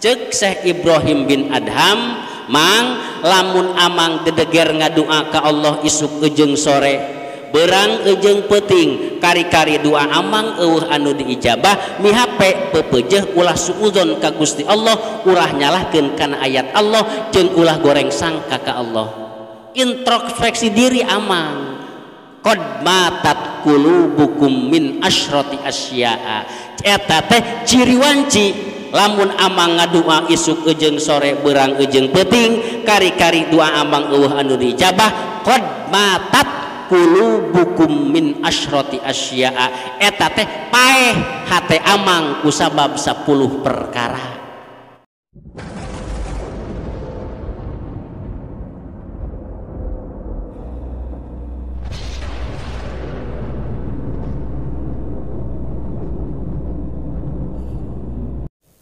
Cek Syekh Ibrahim bin Adham, mang lamun amang dedeger ngadua ka Allah isuk ujung sore, berang ujung peting kari-kari doa amang eueuh anu diijabah mihape pepejeh ulah suudzon ka Gusti Allah, ulah nyalahkeun kana ayat Allah jeung ulah goreng sangka ka Allah. Introspeksi diri amang. Qad matat qulubukum min asyrati asya'a. Eta teh ciri wanci lamun amang ngadua isuk ujung sore berang ujung peting kari-kari doa amang eueuh anu diijabah. Qad matat qulubukum min asyrati asya'a. Eta teh paeh hate amang kusabab 10 perkara.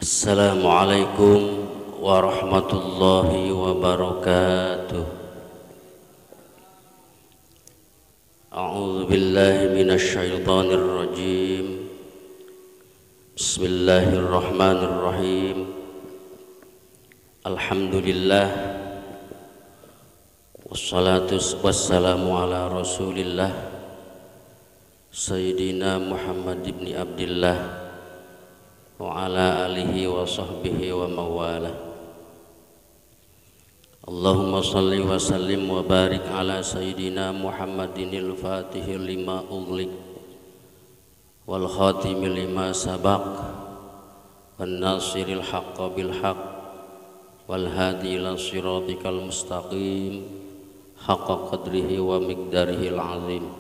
Assalamualaikum warahmatullahi wabarakatuh. A'udzu billahi minasy syaithanir rajim. Bismillahirrahmanirrahim. Alhamdulillah wassalatu wassalamu ala Rasulillah Sayyidina Muhammad ibn Abdillah wa ala alihi wa sahbihi wa mawala. Allahumma salli wa sallim wa barik ala sayyidina Muhammadinil fatihi lima ughliq wal khatimi lima sabaq wan nasiril haqqa bil haqq wal hadi ila siratikal mustaqim haqqa qadrihi wa miqdarihil azim.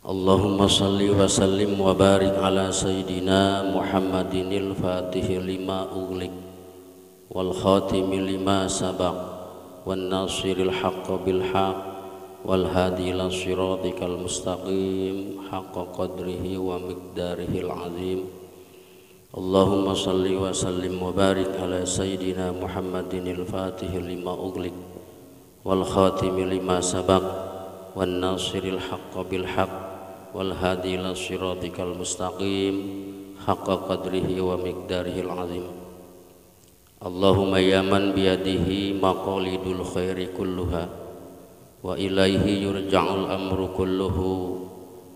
Allahumma salli wa sallim wa barik ala sayyidina Muhammadinil fatihi lima ughliq wal khatimi lima sabaq wan nasiril haqqa bil haqq wal hadi ila siratikal mustaqim haqqa qadrihi wa miqdarihil azim. Allahumma salli wa sallim wa barik ala sayyidina Muhammadinil fatihi lima ughliq wal khatimi lima sabaq wan nasiril haqqa bil haqq wal hadi ila siratikal mustaqim haqqa qadrihi wa miqdarihil azim. Allahumma ya man biyadihi maqalidul khairi kulluha wa ilaihi yurja'ul amru kulluhu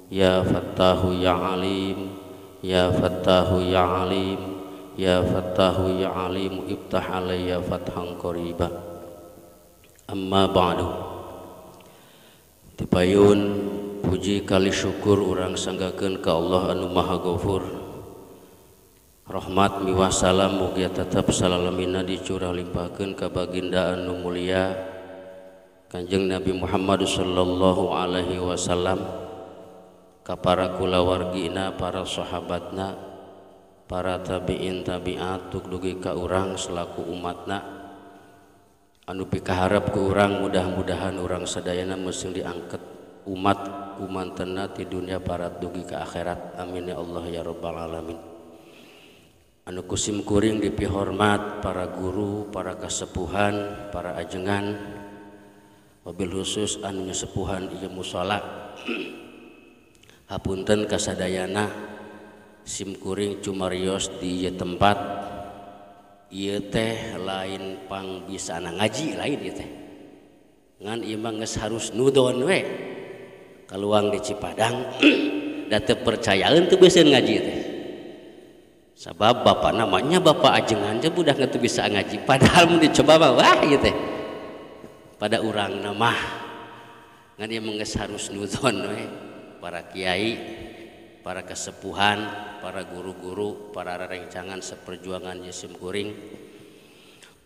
ya fattahu ya alim ya fattahu ya alim ya fattahu ya alim iftah alayya fathan qariba. Amma ba'du. Dipayun puji kali syukur urang sanggakeun ka Allah anu Maha Ghafur. Rahmat miwah salam mugia tetep salalamina dicurah limpahkeun ka baginda anu mulia Kanjeng Nabi Muhammad sallallahu alaihi wasallam, ka para kulawargina, para sahabatna, para tabi'in tabi'at tuk dugi ka urang selaku umatna anu pikaharep ku urang mudah-mudahan urang sadayana meuseuh diangkat umat kumantenna ti dunia parat dugi ke akhirat. Amin ya Allah ya rabbal alamin. Anu kusim kuring dipihormat para guru, para kasepuhan, para ajengan, wabil khusus anu nyesepuhan ieu musala. Hapunten kasadayana sim kuring cumarios di ieu tempat. Ieu teh lain pang bisa ngaji lain ieu teh. Ngan ieu mah geus harus nudon we. Kaluang di Cipadang da teu percayaan teu bisa ngaji teh. Sabab bapak namanya bapak ajengan teh budak teu bisa ngaji, padahal mun dicoba mah wah ieu teh. Pada urang nama ngan ieu geus harus nuzon we para kiai, para kesepuhan, para guru-guru, para rerencangan seperjuangan jisim kuring.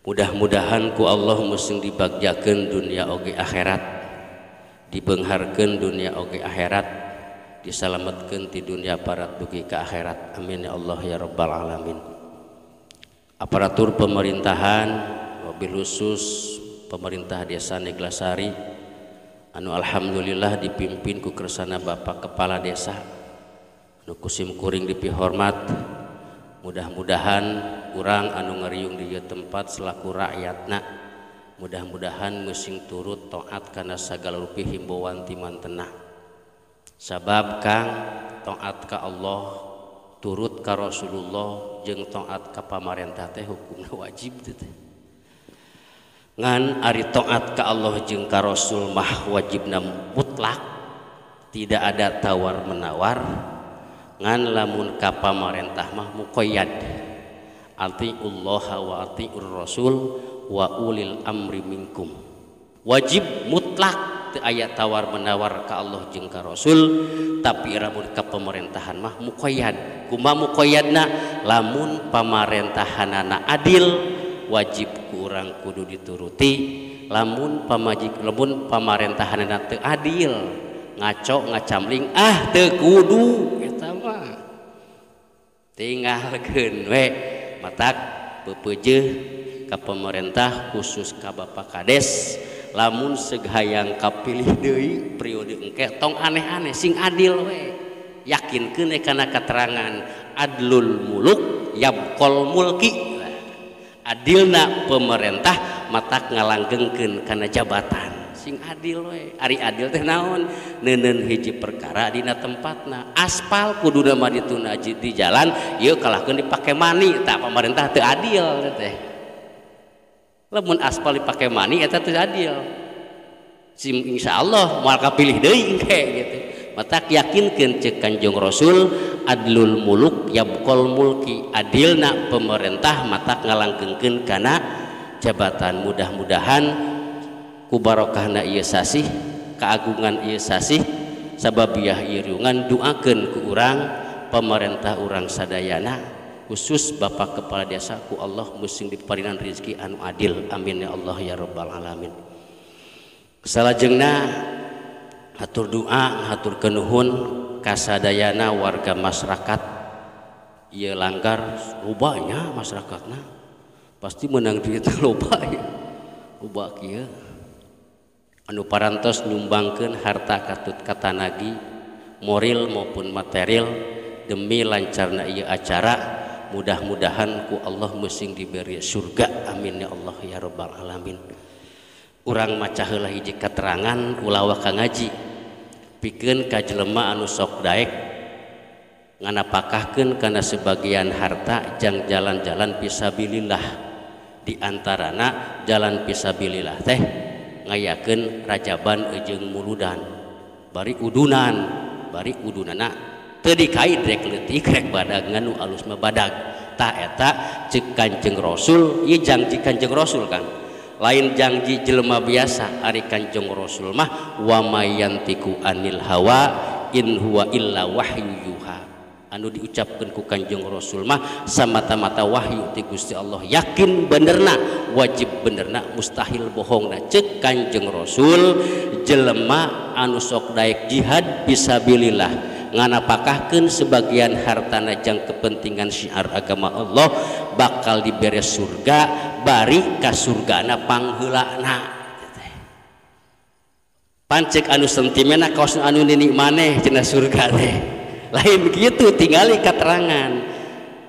Mudah-mudahan ku Allah meuseuh dibagjakeun dunia oge akhirat. Dibengharkeun dunia oge akhirat, disalametkeun ti dunia parat dugi ke akhirat. Amin ya Allah ya rabbal alamin. Aparatur pemerintahan wabil khusus pemerintah desa Neglasari anu alhamdulillah dipimpin ku kersana Bapak Kepala Desa anu kusim kuring dipihormat. Mudah-mudahan urang anu ngariung di ieu tempat selaku rakyatna mudah-mudahan meusing turut taat kana sagala rupi himbauan ti mantenah. Sabab kang taat ka Allah turut ka Rasulullah jeung taat ka pamarentah teh hukumna wajib teh. Ngan ari taat ka Allah jeung ka Rasul mah wajibna mutlak, tidak ada tawar menawar. Ngan lamun ka pamarentah mah muqayyad, atiullah wa atiur rasul wa ulil amri minkum, wajib mutlak teu aya tawar menawar ka Allah jeung ka Rasul. Tapi lamun ka pemerintahan mah muqayyad. Kumaha muqayyadna? Lamun pamerintahanana adil wajib ku urang kudu dituruti. Lamun pamerintahanana teu adil ngaco ngacamling teu kudu eta mah tinggalkeun we. Matak beupeujeuh ka pemerintah khusus ka Bapak Kades, lamun seghayang kapilih deui periode engke tong aneh-aneh sing adil we, yakinkeun kana keterangan adlul muluk yabqol mulki, adilna pemerintah matak ngalanggengkeun kana jabatan sing adil we. Ari adil teh naon? Neuneun hiji perkara dina tempatna. Aspal kuduna mah dituna di jalan ieu kalahkeun dipake mani, tah pemerintah teu adil teh. Lamun aspal dipake mani eta teu adil. Insyaallah moal kapilih deui engke gitu. Matak yakinkeun ceuk Kanjeng Rasul adlul muluk yabqol mulki, adilna pemerintah matak ngalanggengkeun kana jabatan. Mudah-mudahan ku barokahna ieu sasih, keagungan ieu sasih, sababiyah ieu riungan doakeun ku urang pemerintah urang sadayana, khusus Bapak Kepala Desa, ku Allah musing diparinan rezeki anu adil, amin ya Allah ya rabbal alamin. Salajengna hatur doa hatur nuhun kasadayana warga masyarakat. Ieu langgar lobanya masyarakatna pasti menang duit loba ya. Loba kieu anu parantos nyumbangkeun harta katut katanagi moral maupun material demi lancarna ieu acara. Mudah-mudahan ku Allah musing diberi surga, amin ya Allah ya rabbal alamin. Urang maca heula hiji keterangan ulah ka ngaji pikeun ka jelema anu sok daek nganapakahkeun kana sebagian harta jang jalan-jalan fisabilillah. Di antarana jalan fisabilillah teh ngayakeun rajaban jeung muludan bari udunana teu dikait rek leutik rek badag nganu alus mah badag. Tah eta ceuk Kanjeng Rasul, ieu janji Kanjeng Rasul kan, lain janji jelema biasa. Ari Kanjeng Rasul mah wa mayantiku anil hawa in huwa illa wahyu yuha, anu diucapkeun ku Kanjeng Rasul mah samata-mata wahyu ti Gusti Allah, yakin benerna, wajib benerna, mustahil bohongna. Ceuk Kanjeng Rasul jelema anu sok daek jihad fisabilillah nganapakahkeun sebagian hartana jang kepentingan syiar agama Allah bakal diberi surga bari ka surgana pangheulana. Pancek anu sentimena kaos anu nini maneh cenah surga teh lain kitu. Tingali keterangan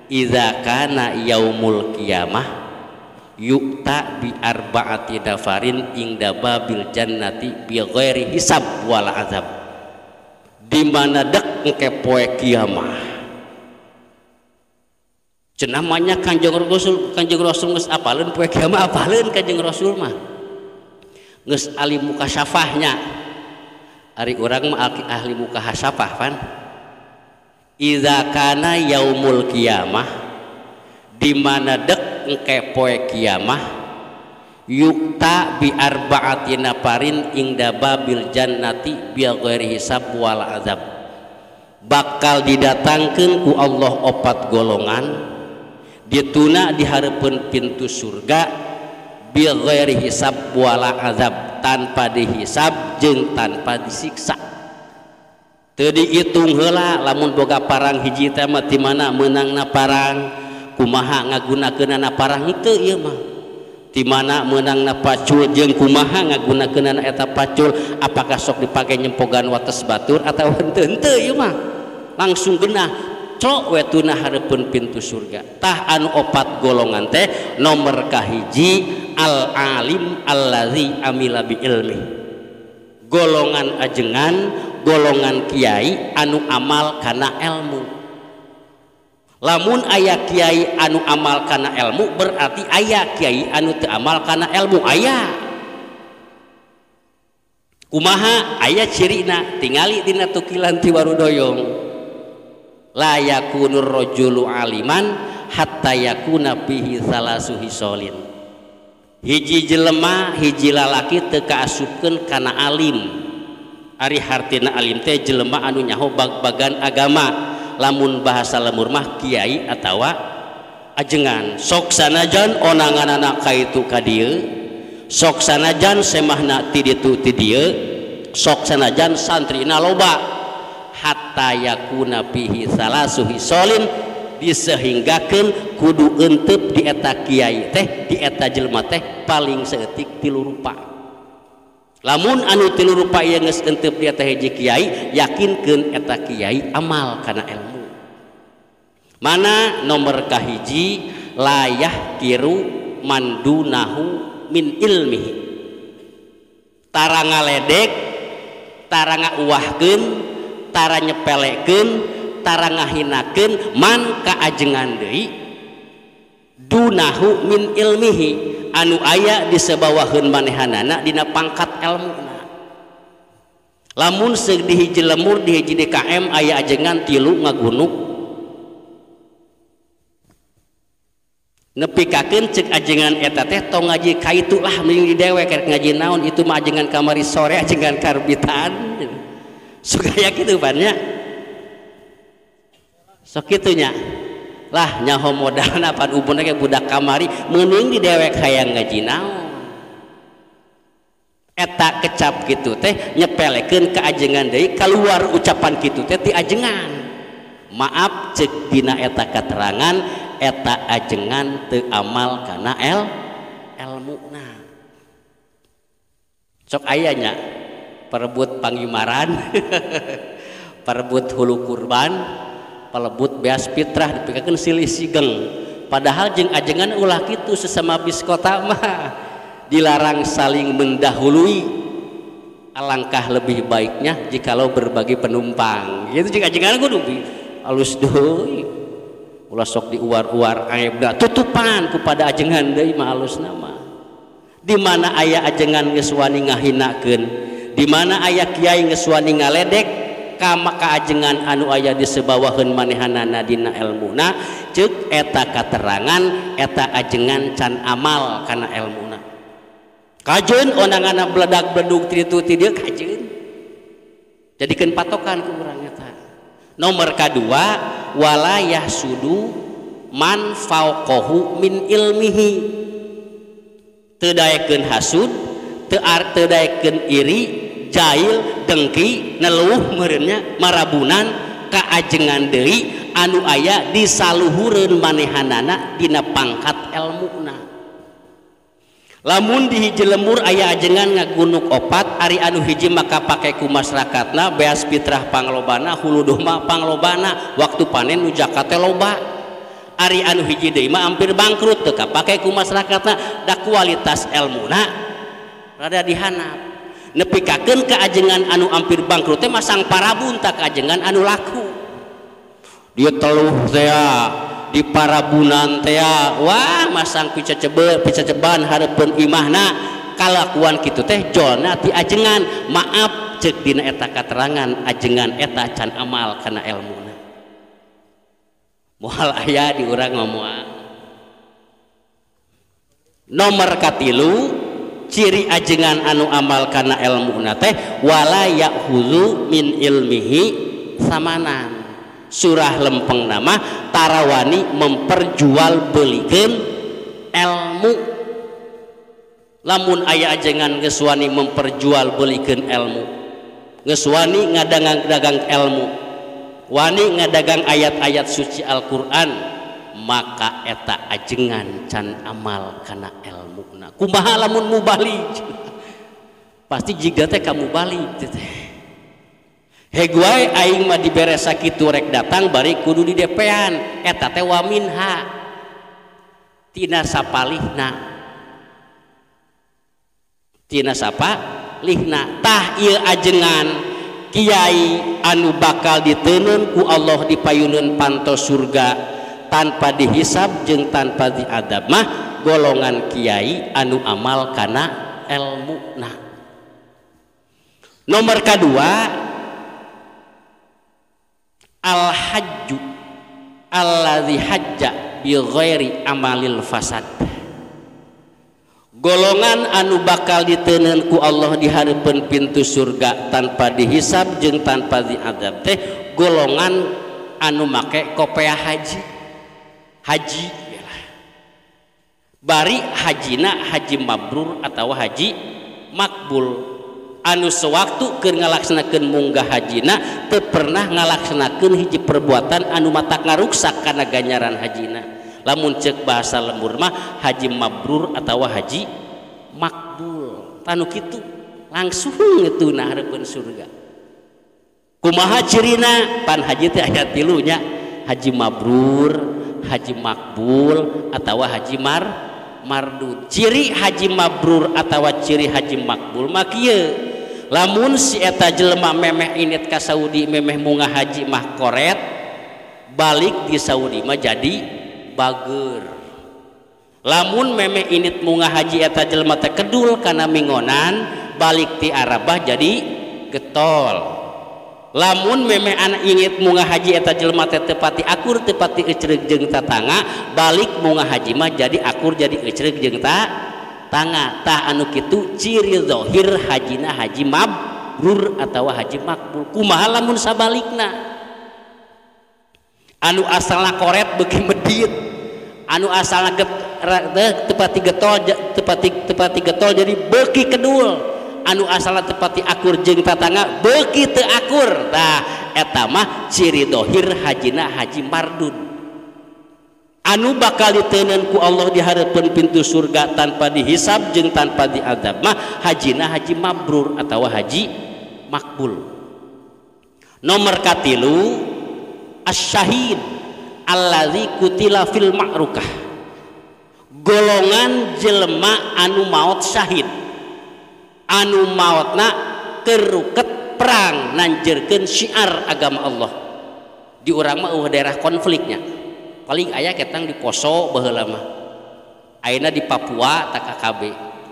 idza kana yaumul qiyamah yu'ta bi arba'ati dafarin inda babil jannati bi ghairi hisab wala azab. Di mana dek engke poe kiamah cenah manya Kanjeng Rasul geus apaleun poe kiamah, apaleun Kanjeng Rasul mah geus ahli mukasyafahnya. Ari urang mah ahli mukasyafah pan. Idza kana yaumul qiyamah, di mana dek engke poe kiamah, yukta bi arba'ati nafarin inda babil jannati bi ghairi hisab wal azab. Bakal didatangkeun ku Allah opat golongan dituna di hareupeun pintu surga bi ghairi hisab wal azab, tanpa dihisab jeung tanpa disiksa. Teu diitung heula lamun boga parang hiji teh mah ti mana meunangna parang, kumaha ngagunakeunana parang teu ieu mah. Di mana menangna pacul jeung kumaha ngagunakeunana eta pacul, apakah sok dipake nyempogan wates batur atau henteu ieu mah langsung genah cok we tuna hareupeun pintu surga. Tah anu opat golongan teh nomor kahiji al alim allazi amila bi ilmi, golongan ajengan golongan kiai anu amal kana ilmu. Lamun aya kiai anu amal kana ilmu berarti aya kiai anu teu amal kana ilmu. Aya kumaha aya cirina tingali dina tukilan ti warudoyong la yakunur rajulu aliman hatta yakuna bihi salasu hisolin. Hiji jelema hiji lalaki teu kaasupkeun kana alim. Ari hartina alim teh jelema anu nyaho bag-bagan agama. Lamun bahasa lemur mah kiai atawa ajengan. Sok sanajan onanganana kaitu ka dieu, sok sanajan semahna ti ditu ti dieu, sok sanajan santrina loba, hatta yakuna bihi salasu hisolin, disehinggakeun kudu euteup di eta kiai teh, di eta jelema teh paling saeutik 3 rupa. Lamun anu 3 rupa ieu geus euteup di eta hiji kiai, yakinkeun eta kiai amal kana ilmu. Mana nomor kahiji layah kiru mandunahu min ilmihi. Tara ngaledek, tara ngauwahkeun, tara nyepelekeun, tara ngahinakeun man kaajengan deui dunahu min ilmihi anu aya disebawaheun manehanana dina pangkat ilmuna. Lamun seug di hiji lemur di hiji DKM aya ajengan 3 ngagunuk nepikakeun ceuk ajengan eta teh tong ngaji kaitu lah mending di dewe keur ngaji naon itu mah ajengan kamari sore ajengan karbitan suka aya kitu banyak sok kitu nya lah nyaho modalna pan ubunna ge budak kamari mending di dewe hayang ngaji naon eta kecap kitu teh nyepelekeun ka ajengan deui kaluar ucapan kitu teh ti ajengan maaf ceuk dina eta katerangan eta ajengan teu amal kana ilmuna. Sok aya nya perebut panggimaran perebut hulu kurban pelebut beas fitrah dipikakeun silih sigeng padahal jeung ajengan ulah kitu sesama biskota mah dilarang saling mendahului. Alangkah lebih baiknya jikalau berbagi penumpang gitu jeung ajengan kudu alus deui ulah sok diuar-uar aibna tutupan kepada ajengan deui mah alus nama. Di mana aya ajengan geus wani ngahinakeun, di mana aya kiai geus wani ngaledek ka maka ajengan anu aya disebawaheun manehanana dina ilmuna ceuk eta katerangan eta ajengan can amal kana ilmuna. Kajeun onangana bledag-bledug ti ditu ti dieu kajeun. Jadikeun patokan ku urang eta. Nomor kedua walayah sudu man fauqahu min ilmihi teu daekeun hasud teu daekeun iri jail dengki neluh meureunnya marabunan ka ajengan deui anu aya di saluhureun manehanana dina pangkat ilmuna. Lamun di hiji lemur aya ajengan ngagunuk opat ari anu hiji maka pake ku masyarakatna beas fitrah panglobana hulu domba panglobana waktu panen nu jakate loba ari anu hiji deui mah hampir bangkrut teu kapake ku masyarakatna da kualitas ilmuna rada dihanap nepikakeun ka ajengan anu hampir bangkrut teh masang parabun tak ajengan anu laku dia teluh teh di parabunan teh wah masang picaceban hareupeun imahna kalakuan kitu teh jolna ti ajengan maaf ceuk dina eta katerangan ajengan eta can amal kana ilmuna moal aya di urang moal. Nomor katilu ciri ajengan anu amal kana ilmuna teh wala ya'khudzu min ilmihi samanan surah lempeng nama tarawani memperjual belikan ilmu. Lamun aya ajengan geus wani memperjual belikan ilmu geus wani ngadagang ilmu wani ngadagang ayat-ayat suci Al-Qur'an maka eta ajengan can amal kana ilmuna. Kumaha lamun mubali pasti jiga teh kamu balik teh hegwae aing mah dibere sakitu rek datang bari kudu di DP-an eta teh wa minha tina sapalihna tah ieu ajengan kiai anu bakal diteuneun ku Allah dipayuneun pantos surga tanpa dihisab jeung tanpa diadab mah golongan kiai anu amal kana ilmuna. Nomor kedua, al hajju alladzi hajja bi ghairi amalil fasad. Golongan anu bakal diteuneun ku Allah di hareupeun pintu surga tanpa dihisab jeung tanpa diadab teh golongan anu make kopiah haji bari hajina haji mabrur atawa haji makbul anu sewaktu keur ngalaksanakeun munggah hajina teu pernah ngalaksanakeun hiji perbuatan anu matak ngaruksak kana ganjaran hajina. Lamun ceuk bahasa lembur mah haji mabrur atawa haji makbul tanu kitu langsung ngeutuna hareupeun surga. Kumaha cirina? Pan haji teh aya tilunya, haji mabrur, haji makbul atawa haji mardud. Ciri haji mabrur atawa ciri haji makbul mah kieu, lamun si eta jelema memeh init ka Saudi memeh munggah haji mah koret, balik di Saudi mah jadi bager. Lamun memeh init munggah haji eta jelema teh kedul kana mingonan, balik ti Arabah jadi getol. Lamun memeh anak init munggah haji eta jelema teh teu pati akur teu pati ecreug jeung tatangga, balik munggah haji mah jadi akur jadi ecreug jeung tangga. Tah anu kitu ciri zahir hajina haji mabrur atawa haji makbul. Kumaha lamun sabalikna? Anu asalna koret beuki medit, anu asalna tepati getol jadi beuki kedul, anu asalna tepati akur jeung tatangga beuki teu akur. Tah eta mah ciri dohir hajina haji mardud anu bakal diteuneun ku Allah di hareupeun pintu surga tanpa dihisab jeung tanpa diadab mah hajina haji mabrur atawa haji makbul. Nomor katilu asyahid allazi kutila fil ma'rukah, golongan jelema anu maot syahid, anu maotna keruket perang nanjeurkeun syiar agama Allah. Di urang mah daerah konfliknya paling aya ketang di Poso baheula mah, ayeuna di Papua tak KKB.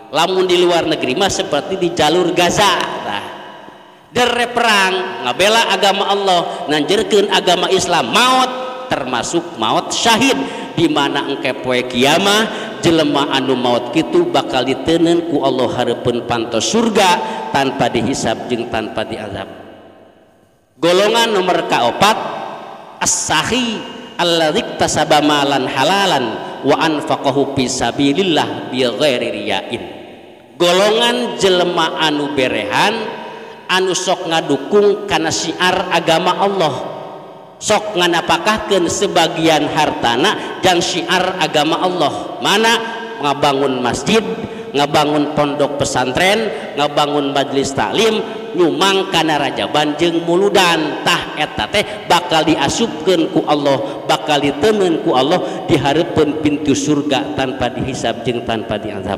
Lamun di luar negeri mah seperti di jalur Gaza, nah dere perang ngabela agama Allah, nanjeurkeun agama Islam, maot termasuk maot syahid, di mana engke poe kiamah jelema anu maot kitu bakal diteuneun ku Allah hareupeun pantos surga tanpa dihisab jeung tanpa diazab. Golongan nomor kaopat as-sahi alladzi tasaba malan halalan wa anfaqahu fi sabilillah bi ghairi riyain. Golongan jelema anu berehan anu sok ngadukung kana syiar agama Allah, sok nganapakahkeun sebagian hartana jang syiar agama Allah. Mana ngabangun masjid, ngabangun pondok pesantren, ngabangun majelis taklim, nyumang kana rajaban jeung muludan. Tah eta teh bakal diasupkeun ku Allah, bakal diteuneun ku Allah di hareupeun pintu surga tanpa dihisab jeung tanpa diazab.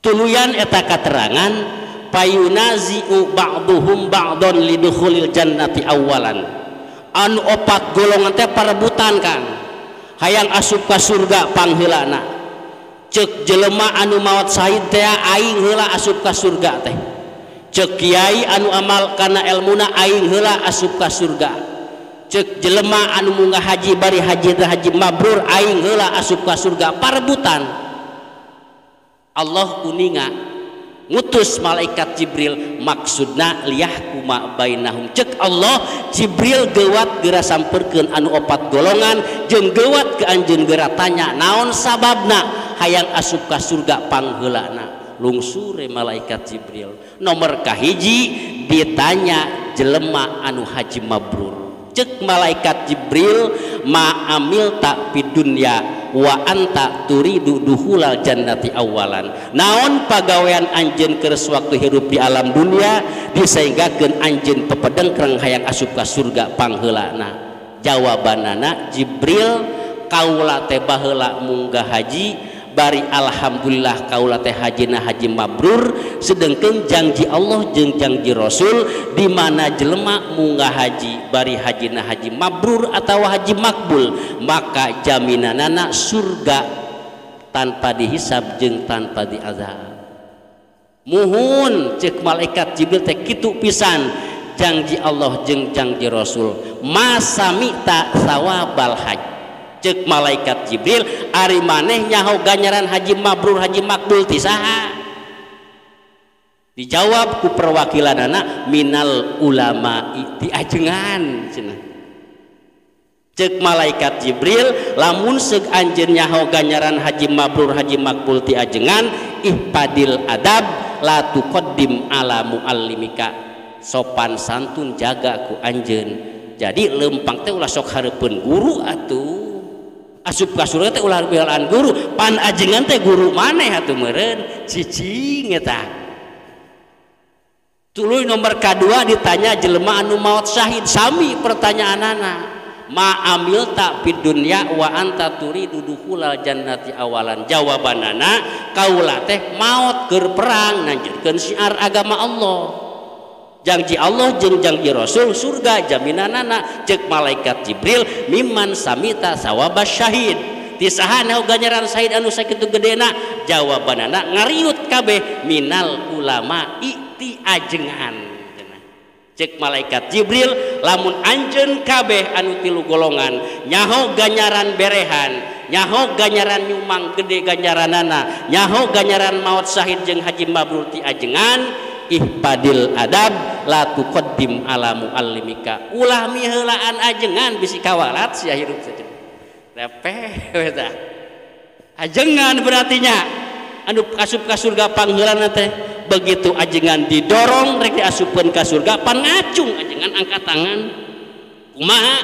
Tuluyan eta katerangan payunazi'u ba'duhum ba'don lidukhulil jannati awalan. Anu opat golongan teh parebutan kan hayang asup ka surga pangheulana. Ceuk jelema anu maot syahid teh aing heula asup ka surga teh, ceuk kiai anu amal kana ilmuna aing heula asup ka surga, ceuk jelema anu munggah haji bari haji teh haji mabrur aing heula asup ka surga. Parebutan. Allah uninga ngutus malaikat Jibril maksudna liyahkuma bainahum. Cek Allah Jibril gewat geura sampeurkeun anu opat golongan jeung gewat ke anjeun geura tanya naon sababna hayang asup ka surga pangheulana. Lungsure malaikat Jibril. Nomor kahiji ditanya jelema anu haji mabrur. Cek malaikat Jibril ma amil tak fi dunya wa anta turidu duhulal jannati awalan. Naon pagawean anjeun keur waktu hirup di alam dunia disehinggakeun anjeun pepedengkreng hayang asup ka surga pangheulana. Jawabanana Jibril kaula teh baheula munggah haji bari alhamdulillah kaula teh hajina haji mabrur sedengkeun janji Allah jeung janji Rasul di mana jelema munggah haji bari hajina haji mabrur atawa haji makbul maka jaminanana surga tanpa dihisab jeung tanpa diazab. Muhun cek malaikat Jibril teh kitu pisan janji Allah jeung janji Rasul masami ta sawabal haji cek malaikat Jibril ari maneh nyaho ganjaran haji mabrur haji makbul ti saha dijawab ku perwakilanana minal ulama ti ajengan cenah cek malaikat Jibril lamun seug anjeun nyaho ganjaran haji mabrur haji makbul ti ajengan ihpadil adab la tuqaddim ala muallimika sopan santun jaga ku anjeun jadi lempang teh ulah sok hareupeun guru atuh asup ka surga teh ulah belaan guru pan ajengan teh guru maneh atuh meureun cicing eta. Tuluy nomor kadua ditanya jelema anu maot syahid sami pertanyaanana ma amil ta fid dunya wa anta turidu dukhulal jannati awalan jawabanana kaula teh maot keur perang nanjutkeun syiar agama Allah janji Allah jeung janji Rasul surga jaminanana cek malaikat Jibril mimman samita sawabas syahid ti saha naon ganjaran syahid anu sakitu gedena jawabanana ngariut kabeh minal ulama ti ajengan cek malaikat Jibril lamun anjeun kabeh anu tilu golongan nyaho ganjaran berehan nyaho ganjaran nyumang gede ganjaranana nyaho ganjaran maot syahid jeung haji mabrur ti ajengan ihpadil adab la tuqaddim ala muallimika ulah miheulaan ajengan bisi kawalat sia hirup saja repeh eta ajengan berartinya anu asup ka surga pangheulana teh begitu ajengan didorong rek diasupkeun ka surga pan ngacung ajengan angkat tangan kumaha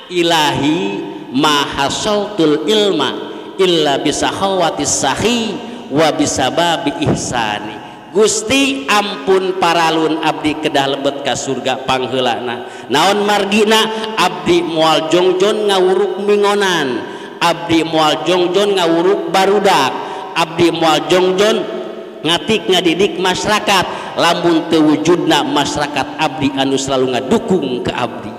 ilahi ma hasaltul ilma illa bisahawatis sahi wa bisababi ihsani Gusti ampun paralun abdi kedah lebet ka surga pangheulana naon margina abdi moal jongjon ngawuruk mingonan abdi moal jongjon ngawuruk barudak abdi moal jongjon ngatik ngadidik masyarakat lamun teu wujudna masyarakat abdi anu selalu ngadukung ke abdi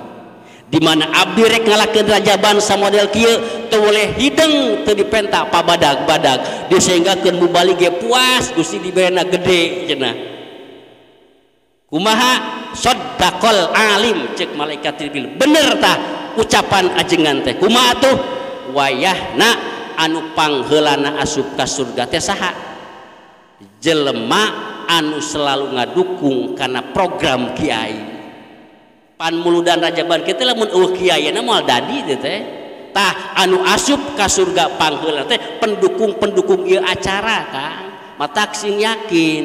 di mana abdi rek ngalakeun rajaban samodel kieu teu boleh hideng teu dipenta pabadag-badag disehinggakeun mubali ge puas Gusti diberena gede cenah kumaha saddaqal alim cek malaikat Jibril bener tah ucapan ajengan teh kumaha tuh wayahna anu pangheulana asup ka surga teh saha jelema anu selalu ngadukung kana program kiai pan muludan rajaban kita lamun kiayana moal dadi teh tah anu asup ka surga pangheula teh pendukung-pendukung ieu acara Kang matak sing yakin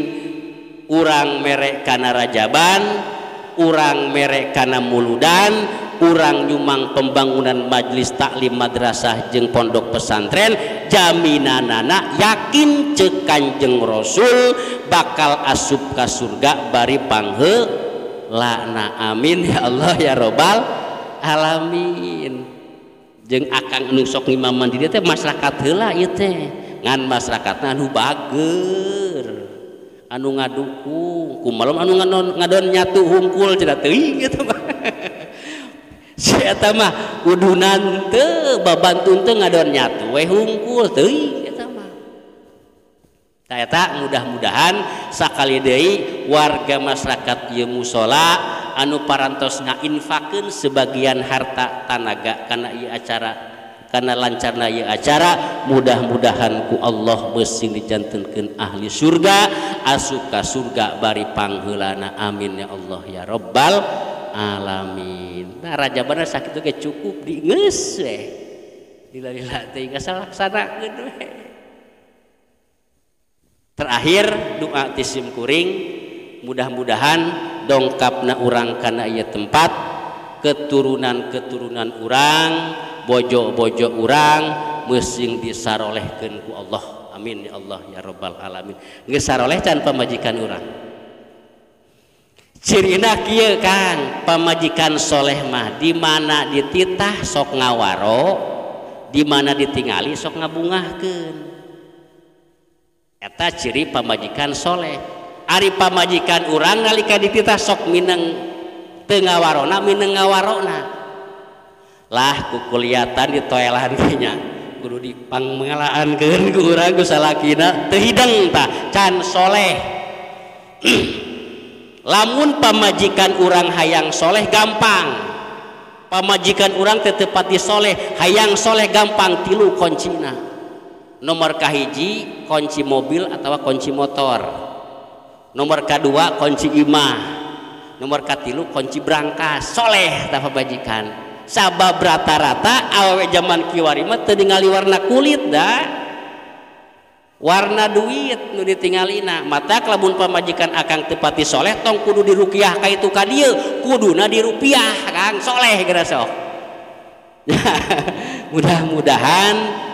urang merek kana rajaban urang merek kana muludan urang nyumang pembangunan majelis taklim madrasah jeung pondok pesantren jaminanana yakin ceuk Kanjeng Rasul bakal asup ka surga bari pangheula lana amin ya Allah ya robbal alamin jeung akang anu sok ngimaman di dieu teh masyarakat heula ieu teh ngan masyarakatna anu bager anu ngadukung kumalom anu ngadon nyatu hungkul cenah teuing kitu mah si eta mah kudunan teu babantun teu ngadon nyatu we hungkul teuing eta mah eta mudah-mudahan sakali deui warga masyarakat ieu musola anu parantos ngainfakeun sebagian harta tanaga kana ieu acara kana lancarna ieu acara mudah-mudahan ku Allah beusing dijantenkeun ahli surga asup ka surga bari pangheulana amin ya Allah ya rabbal alamin. Nah rajabana sakitu ge cukup digeus we lila-lila teh geus laksanakeun we. Terakhir doa tisim kuring mudah-mudahan dongkapna urang kana ieu tempat keturunan-keturunan urang bojo-bojo urang meusing disarolehkeun ku Allah amin ya Allah ya rabbal alamin geus saroleh can pamajikan urang cirina kieu Kang pamajikan soleh mah di mana dititah sok ngawaro di mana ditingali sok ngabungahkeun eta ciri pamajikan soleh. Ari pamajikan urang nalika dititah sok mineng teu ngawarona mineng ngawarona lah kukuliatan ditoelan nya kudu dipangmengalaankeun ku urang ku salakina teu hideng tah can soleh. Lamun pamajikan urang hayang soleh gampang, pamajikan urang teu pati soleh hayang soleh gampang. Tilu koncina. Nomor kahiji kunci mobil atau kunci motor, nomor kedua kunci imah, nomor katilu kunci berangkas. Soleh tah pamajikan sabab rata-rata awewe zaman kiwari mah teu ningali warna kulit dah, warna duit nu ditinggalina. Mata lamun pamajikan akang teu pati soleh tong kudu dirupiah ka itu ka dieu, kuduna dirupiah Kang soleh geura sok. Mudah-mudahan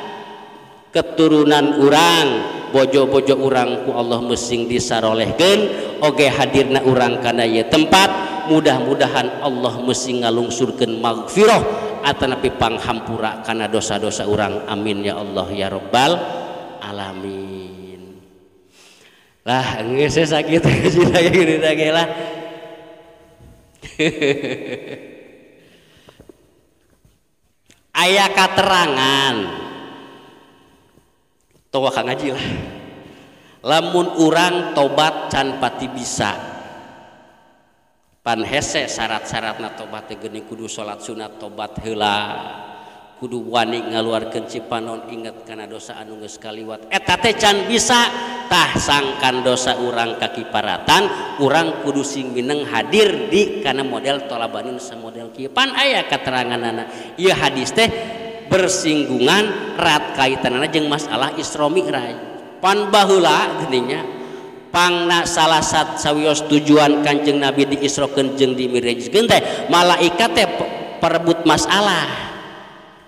keturunan urang bojo-bojo urang ku Allah mesing disarolehkeun oge hadirna urang kana ieu tempat. Mudah-mudahan Allah mesing ngalungsurkeun maghfirah atanapi panghampura kana dosa-dosa urang. Amin ya Allah ya rabbal alamin. Lah geus sakit gini lagi lah. Aya katerangan towa ka ngaji lah, lamun urang tobat can pati bisa pan hese syarat-syaratna tobat teh geuning kudu salat sunat tobat heula, kudu wani ngaluarkeun cipanon inget kana dosa anu geus kaliwat eta teh can bisa tah sangkan dosa urang kakiparatan urang kudu sing mineng hadir di kana model tolabanin samodel kieu. Pan aya kateranganana ieu hadis teh bersinggungan rat kaitanana jeung masalah Isra Mi'raj. Pan baheula geuninnya pangna salah sawios tujuan Kanjeng Nabi di Israkeun jeung di Mi'rajkeun teh malaikat teh perebut masalah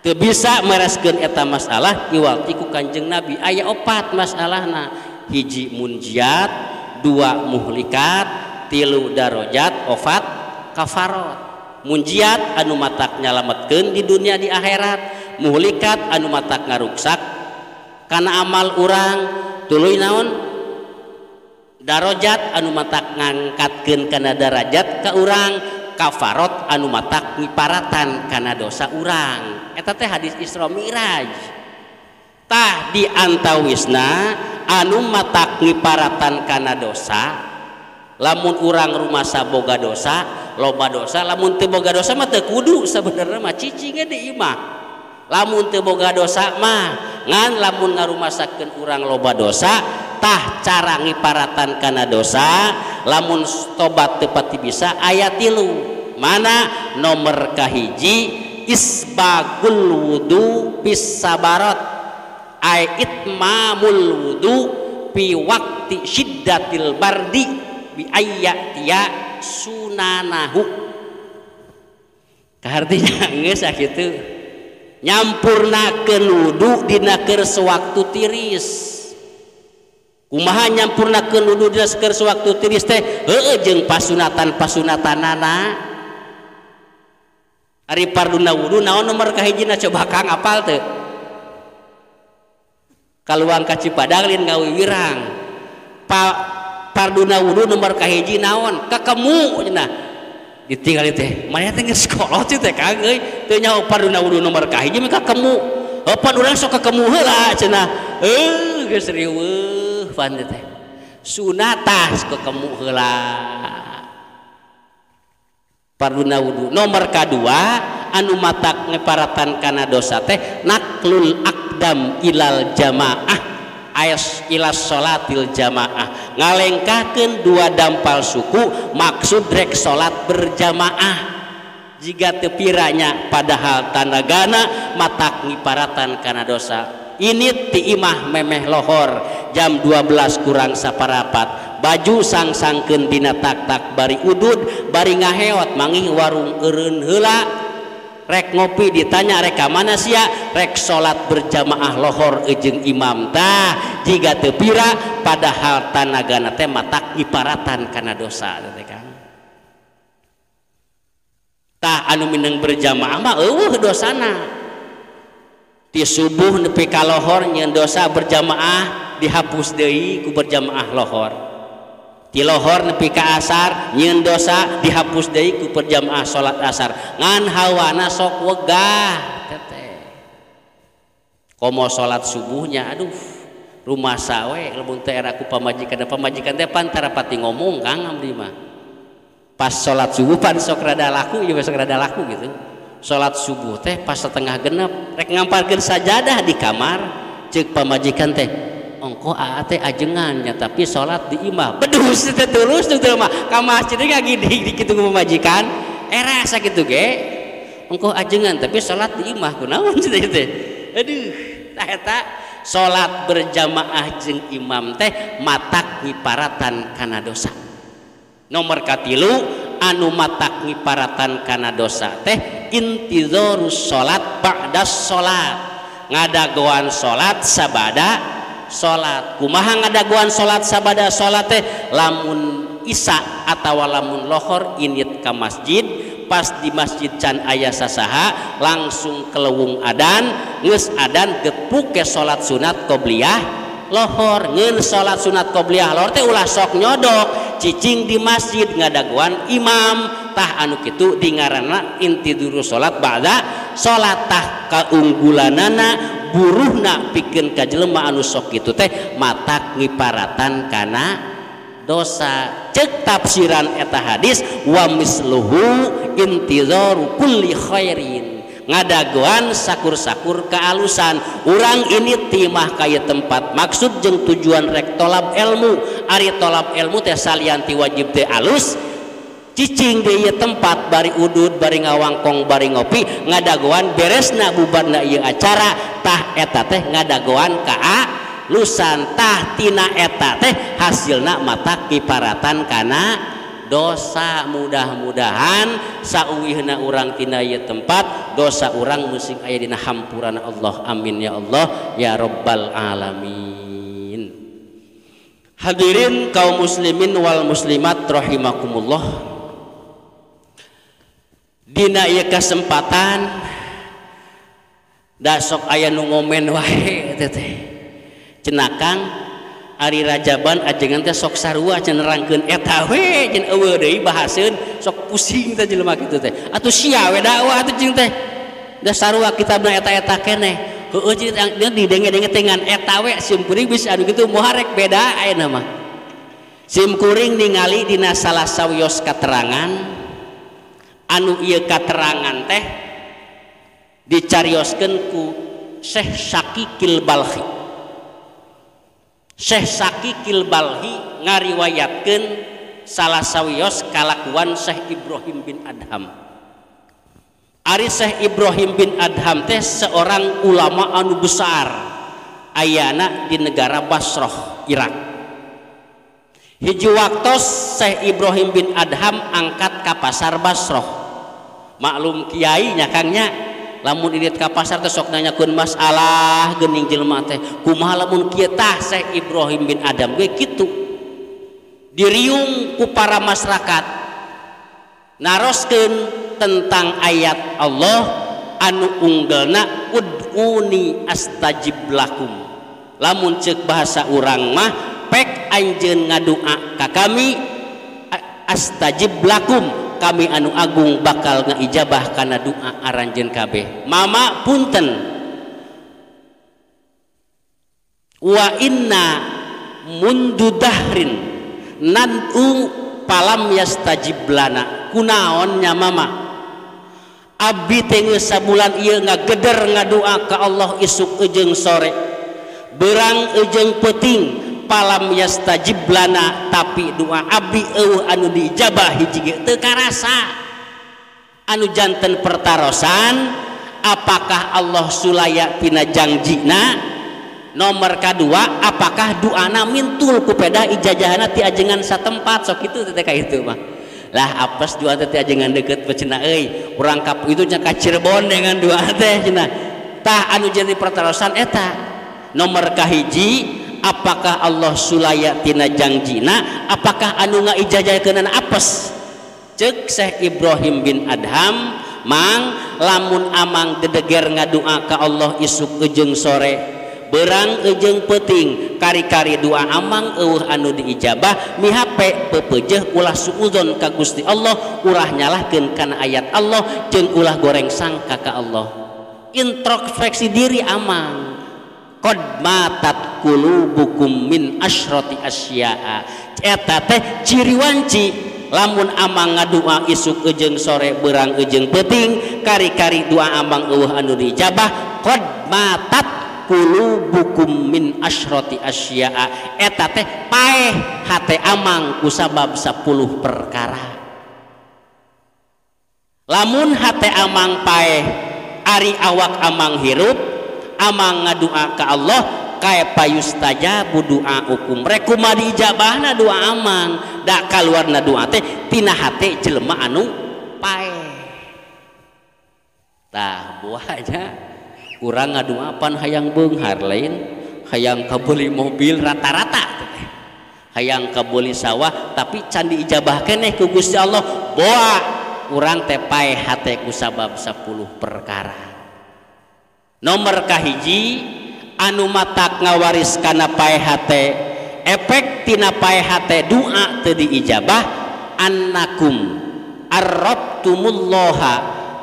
teu bisa mereskeun eta masalah iwalti ku Kanjeng Nabi. Aya 4 masalahna, hiji munjiat, 2 muhlikat, 3 darajat, 4 kafarat. Munjiat anu matak nyalametkeun di dunia di akhirat, muhlikat anu matak ngaruksak kana amal urang, tuluy naon darajat anu matak ngangkatkeun kana darajat ka urang, kafarot anu matak ngiparatan kana dosa urang. Eta teh hadis Isra Mi'raj. Tah di antawisna anu matak ngiparatan kana dosa, lamun urang rumasa boga dosa loba dosa, lamun teu boga dosa mah teu kudu sabenerna mah cicing ge di imah. Lamun teu boga dosa mah ngan lamun ngarumasakeun urang loba dosa tah cara ngiparatan kana dosa lamun tobat teu pati bisa aya 3. Mana nomor kahiji isbagul wudu bis sabarat ay itmamul wudu fi waqti syiddatil bardi bi ayyatiya sunanahu. Kahartinya geus sakitu nyampurnakeun wudu dina keur sewaktu tiris. Kumaha nyampurnakeun wudu dina keur sewaktu tiris teh? Heueuh jeung pasunatan-pasunatanana. Ari parduna wudu naon nomor kahijina coba Kang apal teu? Kaluang ka Cipadang lin ngawiwirang. Parduna wudu nomor kahiji naon? Kakemu cenah. Ditinggali teh, manya teh geus kolot teh Kang euy. Teu nyaho parduna wudu nomor kahiji mah kakemu. Pan urang sok kakemu heula cenah. Geus riweuh pan teh. Sunatah kakemu heula. Parduna wudu nomor kedua anu matak ngeparatan kana dosa teh naklul aqdam ilal jamaah ayas ilas sholatil jamaah ngalengkahkeun 2 dampal suku maksud rek salat berjamaah jiga teu piranya padahal tanagana matak ngiparatan kana dosa. Ini ti imah memeh lohor jam 12 kurang saparapat baju sang-sangkeun dina tak-tak bari udud bari ngaheot mangih warung eureun heula rek ngopi ditanya rek ka mana sia rek salat berjamaah lohor jeung imam tah jiga teu pira padahal tanagana teh matak ngiparatan kana dosa teh Kang. Tah anu mineng berjamaah mah eueuh dosana. Ti subuh nepi ka lohor nyeun dosa berjamaah dihapus deui ku berjamaah lohor ti lohor nepi ka asar nyieun dosa dihapus deui ku berjamaah salat asar ngan hawana sok wegah teteh komo salat subuhnya aduh rumah sawe lamun teh era ku pamajikan teh pantara pati ngomong Kang abdi mah pas salat subuh pan sok rada laku ieu sok rada laku gitu salat subuh teh pas setengah genep rek ngamparkeun sajadah di kamar ceuk pamajikan teh ongko aa teh ajengannya tapi salat di imah bedus teh tulus teh mah ka masjid ngagidik di kitu pamajikan era sakitu ge ongko ajengan tapi salat di imah kunaon teh aduh tah eta salat berjamaah jeung imam teh matak ngiparatan kana dosa nomor katilu anu matak ngiparatan kana dosa teh intizarus salat ba'das salat ngadagoan salat sabada salat kumaha ngadagoan salat sabada salat teh lamun isya atawa lamun lohor init ka masjid pas di masjid can aya sasaha langsung kelewung adan geus adan gepuk ke salat sunat qobliyah lohor ngeun salat sunat qobliyah lohor teh ulah sok nyodok cicing di masjid ngadaguan imam tah anu kitu dingaranna intiduru salat ba'da salat tah kaunggulanana buruhna pikeun ka jelema anu sok kitu teh matak ngiparatan kana dosa cek tafsiran eta hadis wa misluhu intizaru kulli khairin ngadagoan sakur-sakur kealusan urang ini timah kaya tempat maksud jeung tujuan rek tolab ilmu ari tolab ilmu teh salianti wajib teh alus cicing di ieu tempat bari udud bari ngawangkong bari ngopi ngadagoan beresna bubarna ieu acara tah eta teh ngadagoan lusan tah tina eta teh hasilna matak kiparatan kana dosa mudah-mudahan sauwihna urang tina ieu tempat dosa urang musing aya dina hampurana Allah amin ya Allah ya rabbal alamin. Hadirin kaum muslimin wal muslimat rahimakumullah dina ieu kesempatan da sok aya nu ngomen wae teh cenakang ari Rajaban ajengan teh sok sarua cenah nerangkeun eta we cenah eueuh deui bahaseun sok pusing teh jelema kitu teh atuh sia we dakwah atuh jeung teh da sarua kitabna eta-eta keneh heueuh cenah didenge-denge teh ngan eta we sim kuring bisa anu kitu moal rek beda ayeuna mah sim kuring ningali dina salah sawios katerangan anu ieu katerangan teh dicarioskeun ku Syekh Syakikil Balkhi. Syekh Syakikil Balhi ngariwayatkeun salah sawios kalakuan Syekh Ibrahim bin Adham. Ari Syekh Ibrahim bin Adham teh seorang ulama anu besar ayana di negara Basrah, Irak. Hiji waktos Syekh Ibrahim bin Adham angkat ka pasar Basrah. Maklum kiai nya kangnya lamun irit ka pasar teh sok nanyakeun masalah geuning jelema teh kumaha lamun kieu tah Syekh Ibrahim bin Adham ge kitu diriung ku para masyarakat naroskeun tentang ayat Allah anu unggelna ud'uni astajib lakum lamun ceuk bahasa urang mah pek anjeun ngadua ka kami astajib lakum kami anu agung bakal ngaijabah kana doa aranjeun kabeh mama punten wa inna mundu dahrin nan'u palam yastajib lana kunaon nya mama abdi teh geus sabulan ieu ngageder ngadoa ka Allah isuk ejeung sore beurang ejeung peuting palam yastajib lana tapi doa abdi eueuh anu diijabah hiji ge teu karasa anu janten pertarosan apakah Allah sulaya tina jangjina nomor kadua apakah doana mintul ku peda ijajahna ti ajengan satempat sok kitu teh ka itu mah lah apes doa teh ajengan deukeut cenah euy urang ka itu nya ka Cirebon dengan doa teh cenah tah anu jadi pertarosan eta nomor kahiji apakah Allah sulaya tina jangjina apakah anu ngaijajahkeun apes ceuk Syekh Ibrahim bin Adham mang lamun amang dedeger ngadoa ka Allah isuk ejeung sore beurang ejeung peuting kari-kari doa amang eueuh anu diijabah mihape pepejeh ulah suudzon ka Gusti Allah, ulah nyalahkeun kana ayat Allah jeung ulah goreng sangka ka Allah. Introspeksi diri amang. Qad matat qulubukum min asyrati asya'a. Eta teh ciri wanci lamun amang ngadua isuk jeung sore beurang jeung peuting kari-kari doa amang eueuh anu diijabah. Qad matat qulubukum min asyrati asya'a. Eta teh paeh hate amang kusabab 10 perkara. Lamun hate amang paeh ari awak amang hirup amang ngadua ka Allah kae payustajabu du'aukum rek kumaha diijabahna doa amang da kaluarna doa teh tina hate jelema anu paeh. Tah buahnya urang ngaduapan hayang beunghar lain hayang kabeli mobil rata-rata teh hayang kabeli sawah tapi can diijabah keneh ku Gusti Allah boa urang teh paeh hate ku sabab 10 perkara. Nomor kahiji anu matak ngawaris kana paeh hate efek tina paeh hate doa teu diijabah annakum arrabtumullaha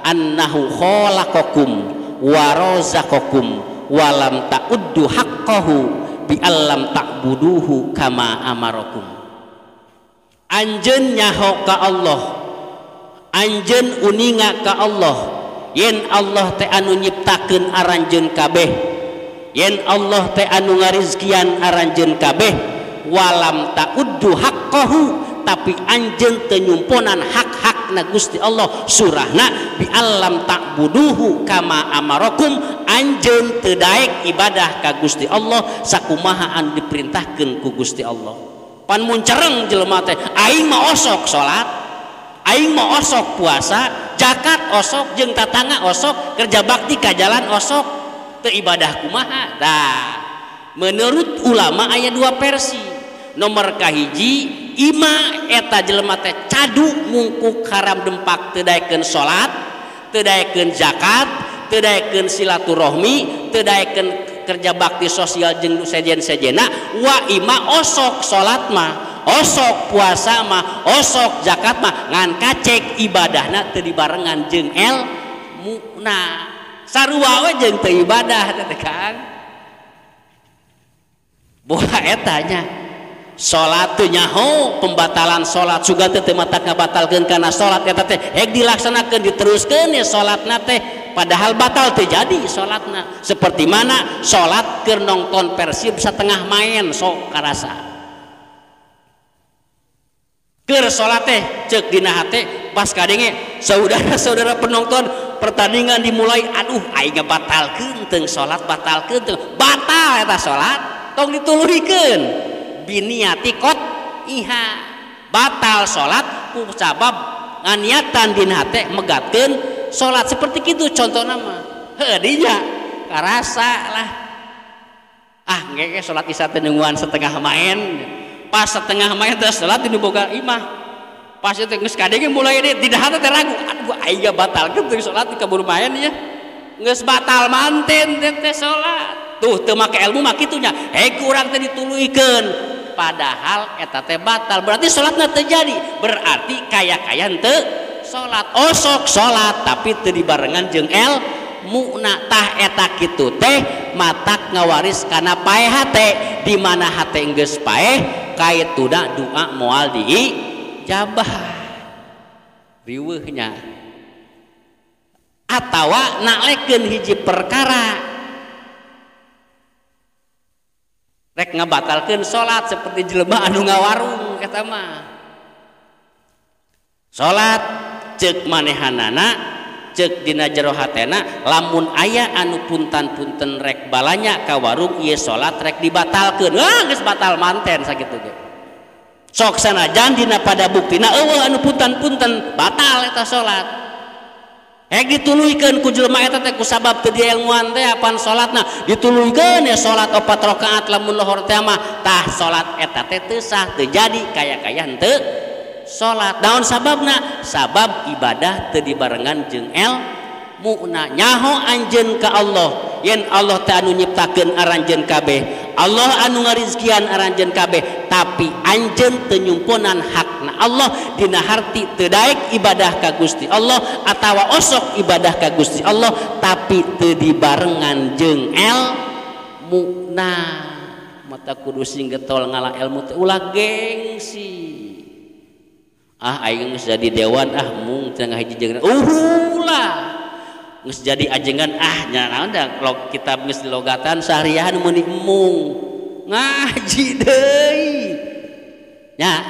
annahu khalaqakum wa razaqakum wa lam ta'uddu haqqahu bi allam ta'buduhu kama amarakum. Anjeun nyaho ka Allah, anjeun uninga ka Allah, yen Allah teh anu nyiptakeun aranjeun kabeh, yen Allah teh anu ngarizkian aranjeun kabeh, walam ta'uddu haqqahu tapi anjeun teu nyumponan hak-hakna Gusti Allah. Surahna bi allam ta'buduhu kama amarakum, anjeun teu daek ibadah ka Gusti Allah sakumaha anu diperintahkeun ku Gusti Allah. Pan mun cereng jelema teh aing mah osok salat, aing mah osok puasa, zakat osok jeung tatangga osok, kerja bakti ka jalan osok, teu ibadah kumaha. Dah menurut ulama aya 2 versi. Nomor kahiji ima eta jelema teh cadu mungkuk haram dempak teu daekeun salat, teu daekeun zakat, teu daekeun silaturahmi, teu daekeun kerja bakti sosial jeung sejen-sejena. Wa ima osok salat mah, osok puasa mah, osok zakat mah ngan kacek ibadahna teu dibarengan jeung ilmuna. Sarua we jeung teu ibadah teh Kang. Boha eta nya. Salat teu nyaho pembatalan salat suga teu matak ngabatalkeun kana salat eta teh hek dilaksanakeun diteruskeun ya salatna teh padahal batal teu jadi salatna. Seperti mana salat keur nongton Persib satengah main sok karasa. Keur salat teh ceuk dina hate pas kadenge saudara-saudara penonton pertandingan dimulai aduh aing batalkeun teu salat batalkeun teu batal eta salat tong dituluykeun biniati kot iha batal salat ku sabab nganiatan dina hate megatkeun salat seperti kitu contohna mah heuh dinya karasa lah ngeke salat isya teh nungguan setengah main pas setengah main teh salat di boga imah pas teh geus kadenge mulai deui tidak hate teh ragu aduh aing batalkeun teh salat di kabur main nya geus batal manten teh salat tuh teu make ilmu mah kitu nya hek urang teh dituluykeun padahal eta teh batal berarti salatna teu jadi berarti kaya-kaya teu salat osok salat tapi teu dibarengan jeung ilmuna. Tah eta kitu teh matak ngawaris kana paeh hate di mana hate geus paeh kaituna doa moal diijabah riweuh nya atawa nalekeun hiji perkara rek ngabatalkeun salat seperti jelema anu ngawarung eta mah salat ceuk manehanana ceuk dina jero hatena lamun aya anu punten-punten rek balanya ka warung ieu salat rek dibatalkeun geus batal manten sakitu ge sok sanajan dina pada buktina eueuh anu punten-punten batal eta salat hek dituluykeun ku jelema eta teh ku sabab teu diilmuan teh apan salatna dituluykeun ya salat 4 rakaat lamun lohor teh mah tah salat eta teh teu sah teu jadi kaya-kaya henteu salat. Naon sababna? Sabab ibadah teu dibarengan jeung ilmuna. Nyaho anjeun ka Allah yen Allah teh anu nyiptakeun aranjeun kabeh Allah anu ngarizkian aranjeun kabeh tapi anjeun teu nyumponan hakna Allah dina harti teu daek ibadah ka Gusti Allah atawa osok ibadah ka Gusti Allah tapi teu dibarengan jeung ilmuna mata kudu sing getol ngalah ilmu teh ulah gengsi aing geus jadi dewan mung teu ngahiji jeung ulah geus jadi ajengan nya naon da kitab geus dilogatan sahariah nu meuni mung ngaji deui nya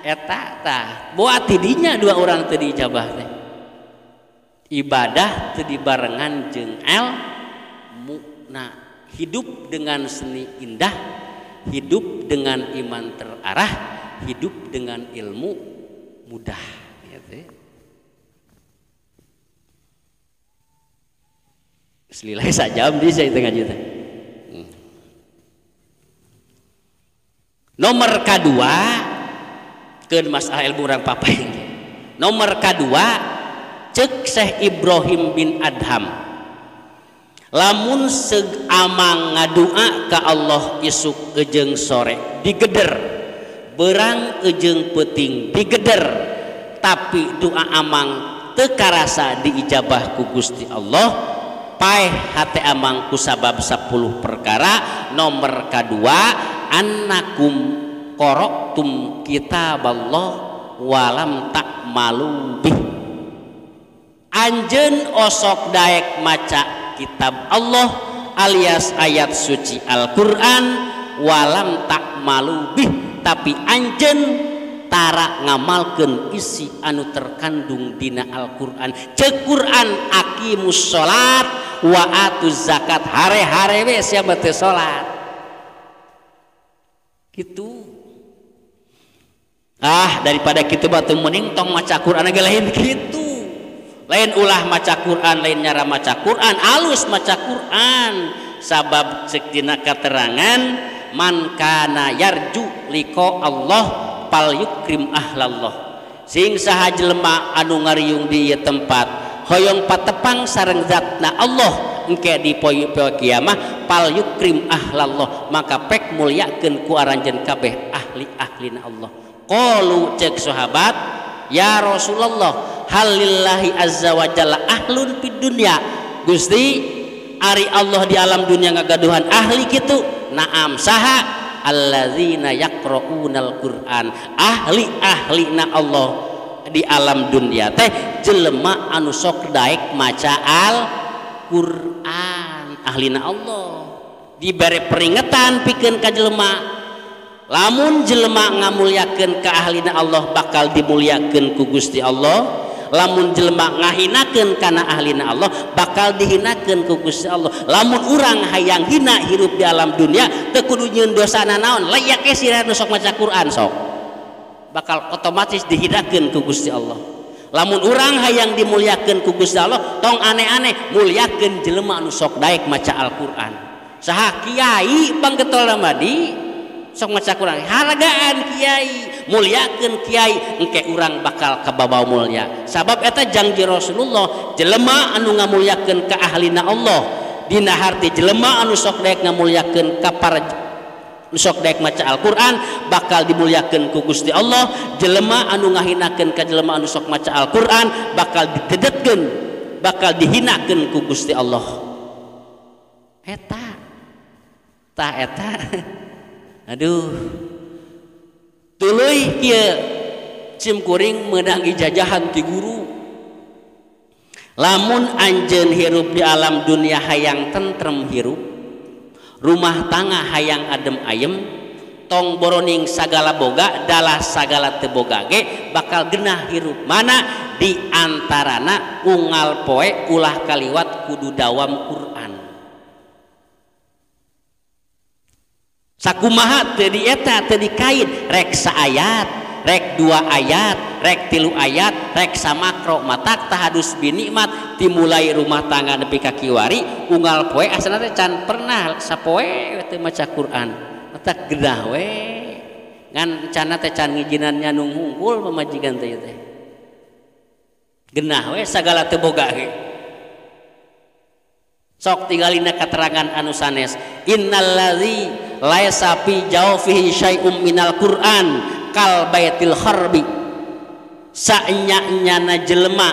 eta tah boa tidinya dua orang teu diijabah teh ibadah teu dibarengan jeung ilmuna hidup dengan seni indah, hidup dengan iman terarah, hidup dengan ilmu mudah. Selilai saja di saya tengah juta. Nomor kedua, ke masalah ilmu orang papa ini. Nomor kedua, cek Syekh Ibrahim bin Adham. Lamun seg amang ngadua ka Allah isuk ejeng sore digeder berang ejeng peting digeder tapi doa amang teu karasa diijabah ku Gusti Allah paeh hate amang ku sabab 10 perkara. Nomor kedua annakum qara'tum kitaballah walam ta'malu bih anjeun osok daek maca kitab Allah alias ayat suci Al-Quran walam ta'malu bih tapi anjeun tara ngamalkeun isi anu terkandung dina Al-Quran ceuk Quran aqimus sholat wa atuz zakat hare-hare we sia teu salat gitu daripada kitu batu mending tong maca Quran ge lain kitu lain ulah maca Quran lain nyara maca Quran alus maca Quran sabab ceuk dina katerangan man kana yarju liqa Allah pal yukrim ahlallah sing saha jelema anu ngariung di ieu tempat hoyong patepang sareng zatna Allah engke di poe kiamah pal yukrim ahlallah maka pek mulyakeun ku aranjeun kabeh ahli-ahlina Allah. Qalu cek sahabat ya Rasulullah halillahi azza wa jalla ahlun fid dunya Gusti ari Allah di alam dunia ngagaduhan ahli kitu naam saha alladzina yaqra'unal Qur'an ahli-ahlina Allah di alam dunia teh jelema anu sok daek maca Al-Qur'an ahlina Allah dibere peringatan pikeun ka jelema lamun jelema ngamulyakeun ka ahlina Allah bakal dimulyakeun ku Gusti Allah lamun jelema ngahinakeun kana ahlina Allah bakal dihinakeun ku Gusti Allah lamun urang hayang hina hirup di alam dunia teu kudu nyieun dosana naon layak sira nu sok maca Quran sok bakal otomatis dihinakeun ku Gusti Allah lamun urang hayang dimulyakeun ku Gusti Allah tong aneh-aneh mulyakeun jelema anu sok daek maca Al-Qur'an saha kiai panggetol madi sok maca Quran hargaan kiai mulyakeun kiai engke urang bakal kababaw mulya sabab eta janji Rasulullah jelema anu ngamulyakeun ka ahlina Allah dina harti jelema anu sok daek ngamulyakeun ka para sok daek maca Al-Qur'an bakal dimulyakeun ku Gusti Allah jelema anu ngahinakeun ka jelema anu sok maca Al-Qur'an bakal ditedetkeun bakal dihinakeun ku Gusti Allah eta aduh tuluy kieu cimkuring meunang ijajahan ti guru lamun anjeun hirup di alam dunia hayang tentrem hirup rumah tangga hayang adem ayem tong boroning sagala boga dalah sagala teu boga ge bakal genah hirup mana di antarana unggal poe ulah kaliwat kudu dawam Quran sakumaha teu dieta teu dikaid rek saayat rek 2 ayat rek 3 ayat rek samakro matak tahadus binikmat dimulai rumah tangga nepi ka kiwari unggal poe asana teh can pernah sapoe teu maca Quran matak genah we ngan cana teh can ngijinannya nu hungkul pamajikan teh genah we sagala teu boga ge sok tinggalina katerangan anu sanes innalladzi laisa fi jawfihi syai'um minal Qur'an kal baitil kharbi sanya-nyana jelema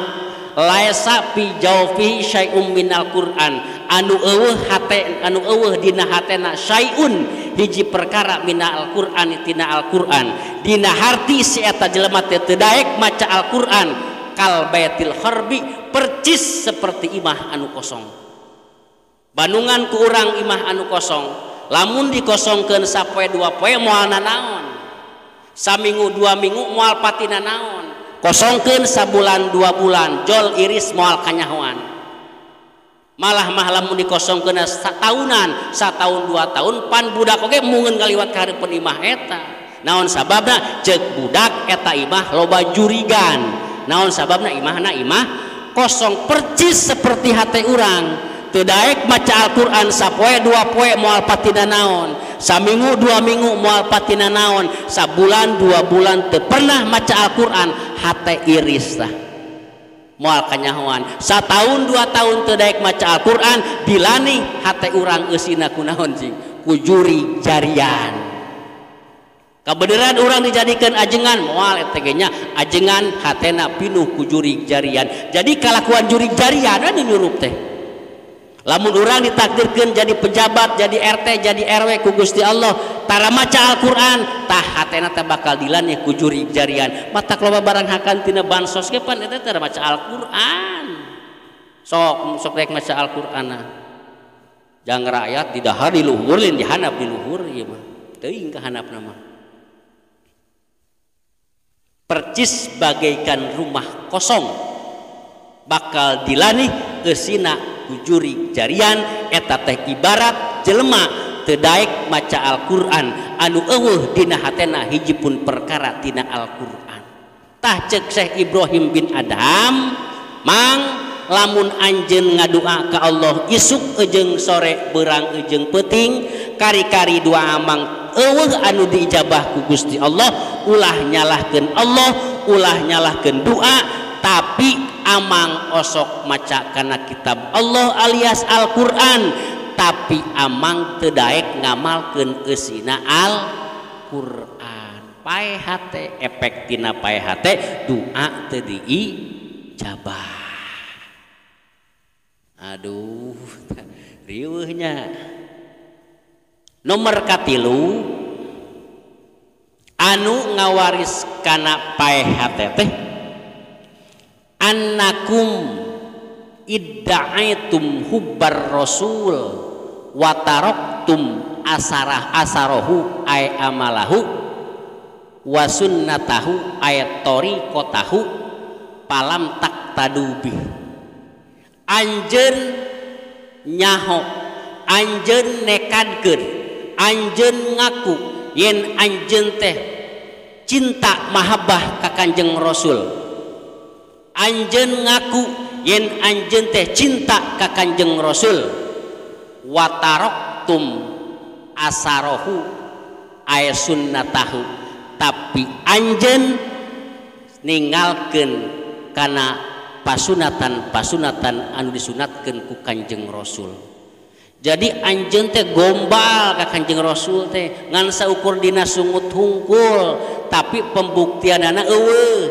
laisa fi jawfihi syai'um minal Qur'an anu eueuh hate anu eueuh dina hatena syai'un hiji perkara minal Qur'an tina Al-Qur'an dina harti si eta jelema teu daek maca Al-Qur'an kal baitil kharbi percis seperti imah anu kosong bandungan ku urang imah anu kosong lamun dikosongkeun sapoe dua poe moal nanaon saminggu dua minggu moal patina naon kosongkeun sabulan dua bulan jol iris moal kanyahoan malah lamun dikosongkeun satahunan satahun dua tahun pan budak oge mungeun ngaliwat ka hareupeun imah eta naon sababna ceuk budak eta imah loba jurigan naon sababna imahna imah kosong percis seperti hate urang teu daek maca Al-Qur'an sapoe dua poe moal patina naon saminggu dua minggu moal patina naon sabulan dua bulan teu pernah maca Al-Qur'an hate iris tah moal kanyahoan satahun dua tahun teu daek maca Al-Qur'an dilani hate urang eusina kunaon cing ku juri jarian kabeneran urang dijadikeun ajengan moal eta ge nya ajengan hatena pinuh ku juri jarian jadi kalakuan juri jarian anu nyurup teh lamun urang ditakdirkeun jadi pejabat jadi RT jadi RW ku Gusti Allah tara maca Al-Qur'an tah hatena teh bakal dilani ku juri jarian matak loba barang hakan tina bansos ge pan eta tara maca Al-Qur'an sok rek maca Al-Qur'an jang rakyat di dahar di luhur lain dihanap di luhur ieu mah teuing ka hanapna mah percis bagaikan rumah kosong bakal dilani eusina ku juri jarian eta teh ibarat jelema teu daek maca Al-Qur'an anu eueuh dina hatena hiji pun perkara tina Al-Qur'an tah ceuk Syekh Ibrahim bin Adham mang lamun anjeun ngadua ka Allah isuk ejeung sore beurang ejeung peuting kari-kari dua amang eueuh anu diijabah ku Gusti Allah ulah nyalahkeun Allah ulah nyalahkeun doa tapi amang osok maca kana kitab Allah alias Al-Qur'an tapi amang teu daek ngamalkeun eusina Al-Qur'an pae hate efek tina pae hate doa teu diijabah aduh riweuhnya nomor katilu anu ngawaris kana pae hate teh annakum idda'aitum hubbar rasul wa taraktum asarahu ay amalahu wa sunnatahu ay tariqatahu palam taqtadubi anjeun nyaho anjeun nekadkeun anjeun ngaku yen anjeun teh cinta mahabbah ka Kanjeng Rasul anjeun ngaku yen anjeun teh cinta ka Kanjeng Rasul wa taraktum asarahu ay sunnatahu tapi anjeun ninggalkeun kana pasunatan anu disunatkeun ku Kanjeng Rasul jadi anjeun teh gombal ka Kanjeng Rasul teh ngan saukur dina sungut hungkul tapi pembuktianana eueuh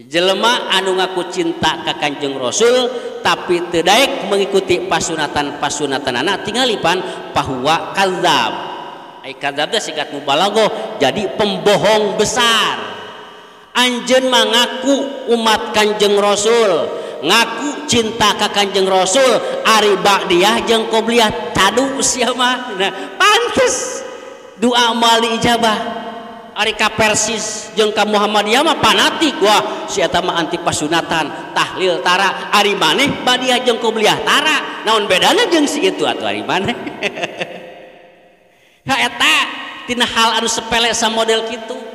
jelema anu ngaku cinta ka Kanjeng Rasul tapi teu daek mengikuti pasunatan-pasunatanana tingalipan bahwa kadzab ai kadzab teh sigat mubalaghah jadi pembohong besar anjeun mah ngaku umat Kanjeng Rasul ngaku cinta ka Kanjeng Rasul ari ba'diyah jeung qobliyah tadu sia mah nah pantes doa moal diijabah ari ka Persis jeung ka Muhammadiyah mah fanatik wah si eta mah anti pasunatan tahlil tara ari maneh ba'diyah jeung qobliyah tara naon bedana jeung si itu atuh ari maneh ha eta tina hal anu sepele sa model kitu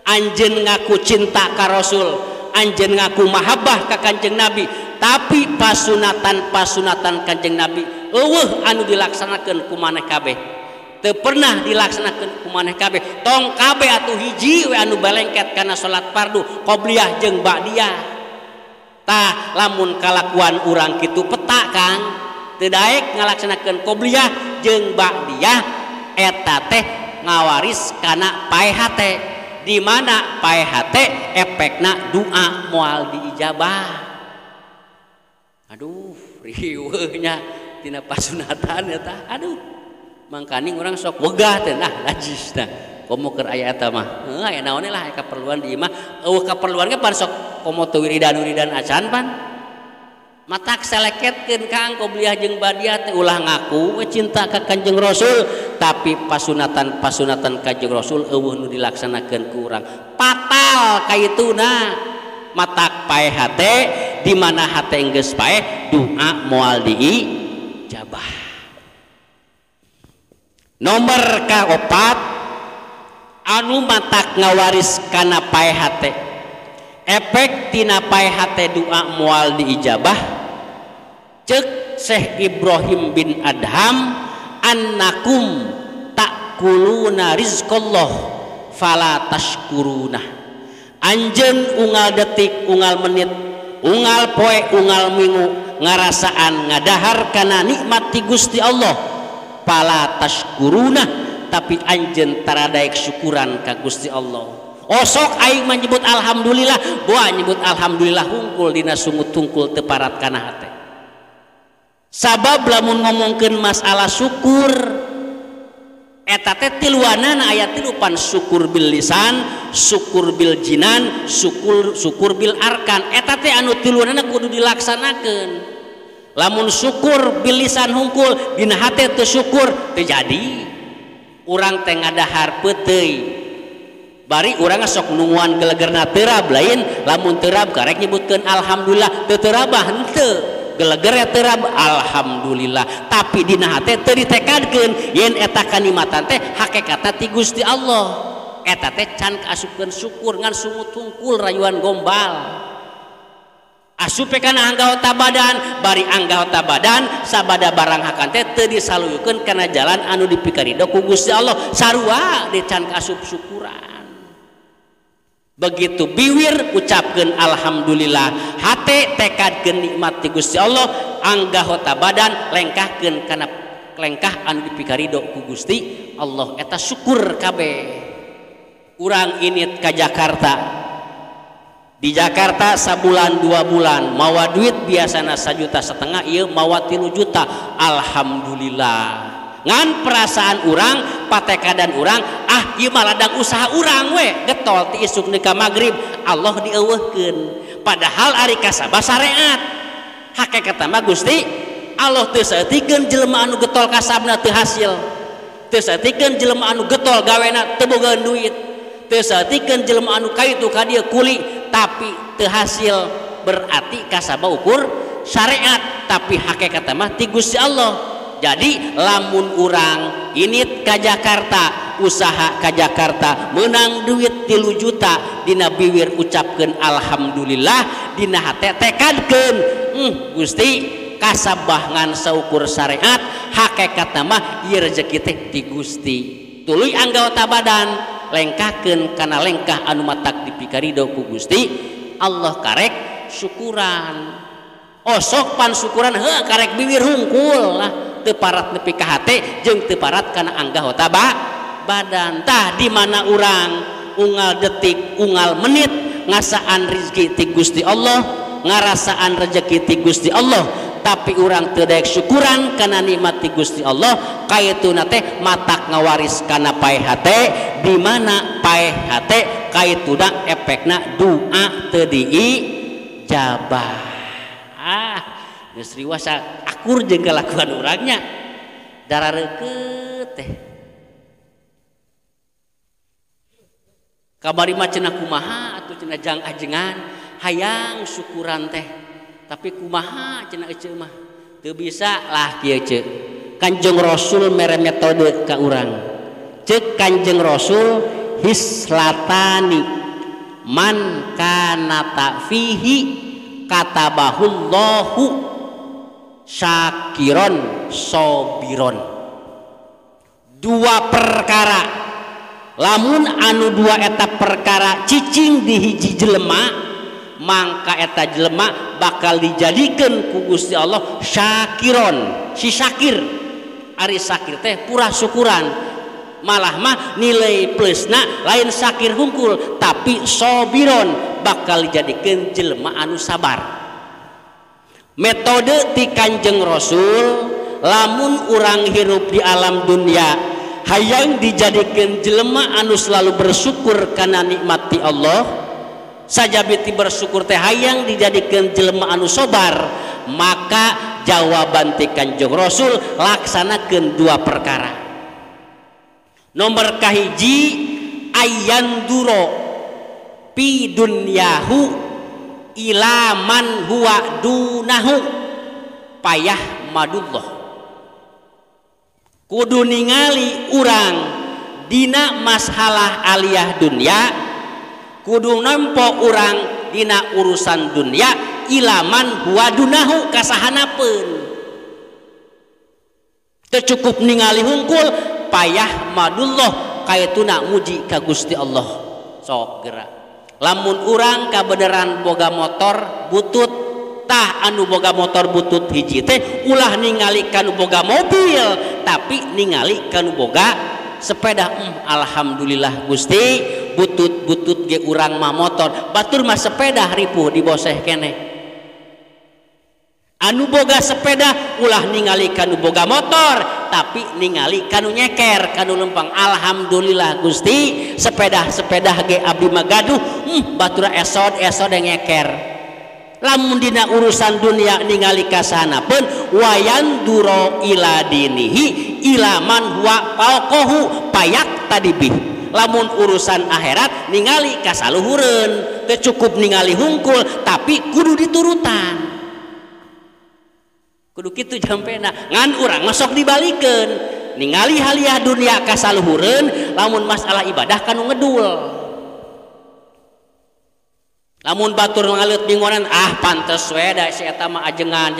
anjeun ngaku cinta ka Rasul anjeun ngaku mahabbah ka Kanjeng Nabi tapi pasunatan Kanjeng Nabi eueuh anu dilaksanakeun ku maneh kabeh teu pernah dilaksanakeun ku maneh kabeh tong kabeh atuh hiji we anu balengket kana salat fardu qobliyah jeung ba'diyah tah lamun kalakuan urang kitu peta Kang teu daek ngalaksanakeun qobliyah jeung ba'diyah eta teh ngawaris kana paeha teh di mana paeha teh efekna doa moal diijabah. Aduh riweuhnya tina pasunatan eta. Aduh mangkani urang sok wegah teh nah najis tah komo keur aya eta mah aya naon lah kaperluan di imah eueuh kaperluan ge pan sok komo teu wiridan acan pan matak seleketkeun kang qobliyah jeung badiah teh ulah ngaku cinta ka Kanjeng Rasul tapi pasunatan Kanjeng Rasul eueuh nu dilaksanakeun ku urang fatal kaituna matak paeha teh di mana hate geus paeh doa moal diijabah. Nomor kaopat anu matak ngawaris kana paeha teh efek tina paeha teh doa moal diijabah ceuk Syekh Ibrahim bin Adham annakum takuluna rizqallah fala tashkuruna anjeun unggal detik unggal menit unggal poe unggal minggu ngarasaan ngadahar kana nikmat ti Gusti Allah pala tashkuruna tapi anjeun tara daek syukuran ka Gusti Allah. Osok aing menyebut alhamdulillah, boa nyebut alhamdulillah hungkul dina sungut tungkul teu parat kana hate. Sabab lamun ngomongkeun masalah syukur eta teh tiluanana aya tilu pan syukur bil lisan, syukur bil jinan, syukur bil arkan. Eta teh anu tiluanana kudu dilaksanakeun. Lamun syukur bilisan hungkul dina hate teu syukur teu jadi urang teh ngadahar peuteuy bari urang sok nunguan gelegerna teurab lain lamun teurab karek nyebutkeun alhamdulillah teu teurabah henteu geleger teurab alhamdulillah tapi dina hate teu ditekadkeun yen eta kalimatan teh hakikatna ti Gusti Allah eta teh can kaasupkeun syukur ngan sungut hungkul rayuan gombal. Asupe kana anggota badan bari anggota badan sabada barang hakan teh teu disaluyukeun kana jalan anu dipikaridok ku Gusti Allah sarua dican kasup syukuran. Begitu biwir ucapkeun alhamdulillah hate tekadkeun nikmat ti Gusti Allah anggota badan lengkahkeun kana lengkah anu dipikaridok ku Gusti Allah eta syukur kabeh. Urang init ka Jakarta di Jakarta sabulan 2 bulan mawa duit biasana 1,5 juta ieu mawa 3 juta alhamdulillah ngan perasaan urang patekadan urang ieu mah ladang usaha urang we getol ti isuk neuk ka magrib Allah dieuweuhkeun padahal ari kasabah syariat hakikatna mah Gusti Allah teu saeutikkeun jelema anu getol kasabna teu hasil teu saeutikkeun jelema anu getol gawena teu boga duit teu saeutikkeun jelema anu kaitu ka dieu kuli tapi teu hasil berarti kasabah ukur syariat tapi hakikatna mah ti Gusti Allah. Jadi lamun urang init ka Jakarta usaha ka Jakarta menang duit 3 juta dina biwir ucapkeun alhamdulillah dina hate tekadkeun Gusti kasabah ngan saukur syariat hakikatna mah ieu rezeki teh ti Gusti tuluy anggota badan lengkahkeun kana lengkah anu matak dipikaridok ku Gusti Allah karek syukuran osok pan syukuran heuh karek bibir hungkul lah teu parat nepi ka hate jeung teu parat kana anggota badan tah di mana urang unggal detik unggal menit ngasaan rezeki ti Gusti Allah ngarasaan rezeki ti Gusti Allah tapi urang teu daek syukuran kana nikmat ti Gusti Allah kaituna teh matak ngawaris kana paeha teh di mana paeha teh kaituna efekna doa teu diijabah. Geus riwasa akur jeung kalakuan urangnya darareukeut teh kabari mah cenah kumaha atuh cenah jang ajengan hayang syukuran teh tapi kumaha cenah eceuk mah teu bisa lah kieu ceuk Kanjeng Rasul mere metode ka urang ceuk Kanjeng Rasul hislatani man kana ta'fihi katabahullahu syakiron sobiron dua perkara lamun anu dua eta perkara cicing di hiji jelema mangka eta jelema bakal dijadikan ku Gusti Allah syakiron, si syakir ari syakir teh pura syukuran, malah mah nilai plusna lain syakir hungkul tapi sobiron bakal dijadikan jelema anu sabar. Metode ti Kanjeng Rasul lamun urang hirup di alam dunia hayang dijadikan jelema anu selalu bersyukur karena nikmati Allah, sajabiti bersyukur teh hayang dijadikan jelema anu sobar, maka jawaban ti Kanjeng Rasul laksanakeun dua perkara. Nomor kahiji ayanduro pi dunyahu ila man huwa dunahu payah madullah, kudu ningali urang dina masalah aliyah dunya, kudu nampo urang dina urusan dunia ilaman huwa dunahu kasahanapeun, teu cukup ningali hungkul payah madullah kaituna muji ka Gusti Allah. Sok geura lamun urang kabeneran boga motor butut, tah anu boga motor butut hiji teh ulah ningali kanu boga mobil tapi ningali kanu boga sepeda. Alhamdulillah Gusti butut-butut ge urang mah motor, batur mah sepeda ripuh diboseh keneh. Anu boga sepeda ulah ningali kanu boga motor tapi ningali kanu nyeker kanu lempang. Alhamdulillah Gusti sepeda ge abdi magaduh batura esod yang nyeker. Lamun dina urusan dunia ningali kasanapeun wayan duro ila dinihi ilaman huwa fauqahu payak tadibih. Lamun urusan akhirat ningali kasaluhureun, teu cukup ningali hungkul tapi kudu diturutan. Kudu kitu jampena ngan urang masuk dibalikeun ningali haliah dunia kasaluhureun, lamun masalah ibadah kanu ngedul. Lamun batur ngalut bingonan pantes we da si eta mah ajengan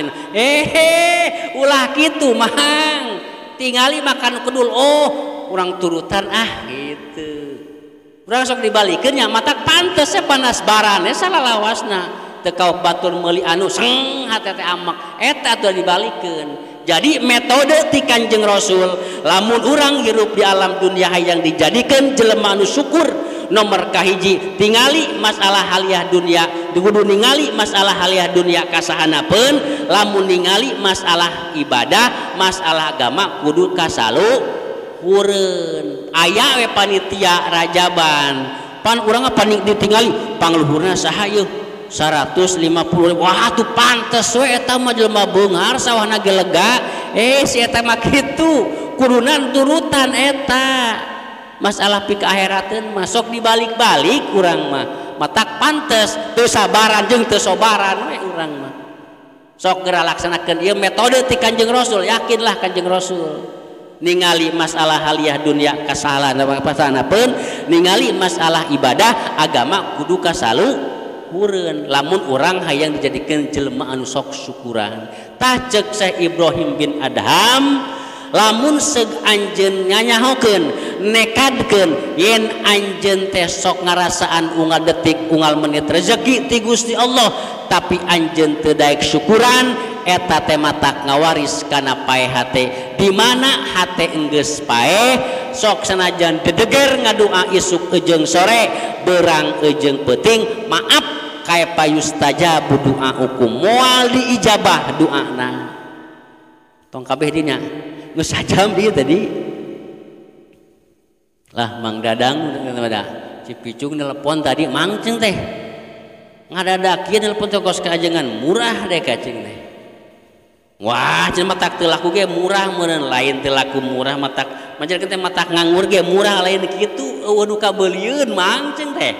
ulah kitu mahang tingali makan kedul urang turutan gitu. Urang sok dibalikeun nya matak pantes panas barane salah lawasna teu kaok batur meuli anu seng hate teh amak eta tuh dibalikeun. Jadi metode ti Kanjeng Rasul lamun urang hirup di alam dunia hayang dijadikan jelema anu syukur, nomor kahiji tingali masalah haliah dunia kudu ningali masalah haliah dunia kasahanapeun, lamun ningali masalah ibadah masalah agama kudu kasaluhureun. Aya we panitia rajaban pan urang panik ditingali pangluhurna saha yeuh 150.000. Wah tuh pantes we eta mah jelema beungar sawahna ge lega. Si eta mah kitu kudunan turutan eta. Masalah pika akhirateun masuk dibalik-balik urang mah matak pantes teu sabaran jeung teu sobaran we urang mah. Sok geura laksanakeun ieu metode ti Kanjeng Rasul, yakinlah Kanjeng Rasul ningali masalah haliah dunia kasahanapeun, ningali masalah ibadah agama kudu kasaluhureun. Lamun urang hayang dijadikeun jelema anu sok syukuran, tah ceuk Syekh Ibrahim bin Adham lamun seug anjeun nyanyahokeun nekadkeun yen anjeun teh sok ngarasaan unggal detik unggal menit rezeki ti Gusti Allah tapi anjeun teu daek syukuran, eta teh matak ngawaris kana paeh hate, di mana hate enggeus paeh sok sanajan dedeger ngadua isuk ejeung sore beurang ejeung peuting maaf kae payustajabu du'aukum moal diijabah doana. Tong kabeh dinya geus sajam dieu tadi lah. Mang Dadang Cipicung nelpon tadi mang ceng teh ngadadak ieu nelpon teh kos kaajengan murah deh kacing teh. Wah cenah matak teu laku ge murah meureun, lain teu laku murah matak manjarkeun teh matak nganggur ge murah lain kitu eueuh nu kabeulieun mang ceng teh.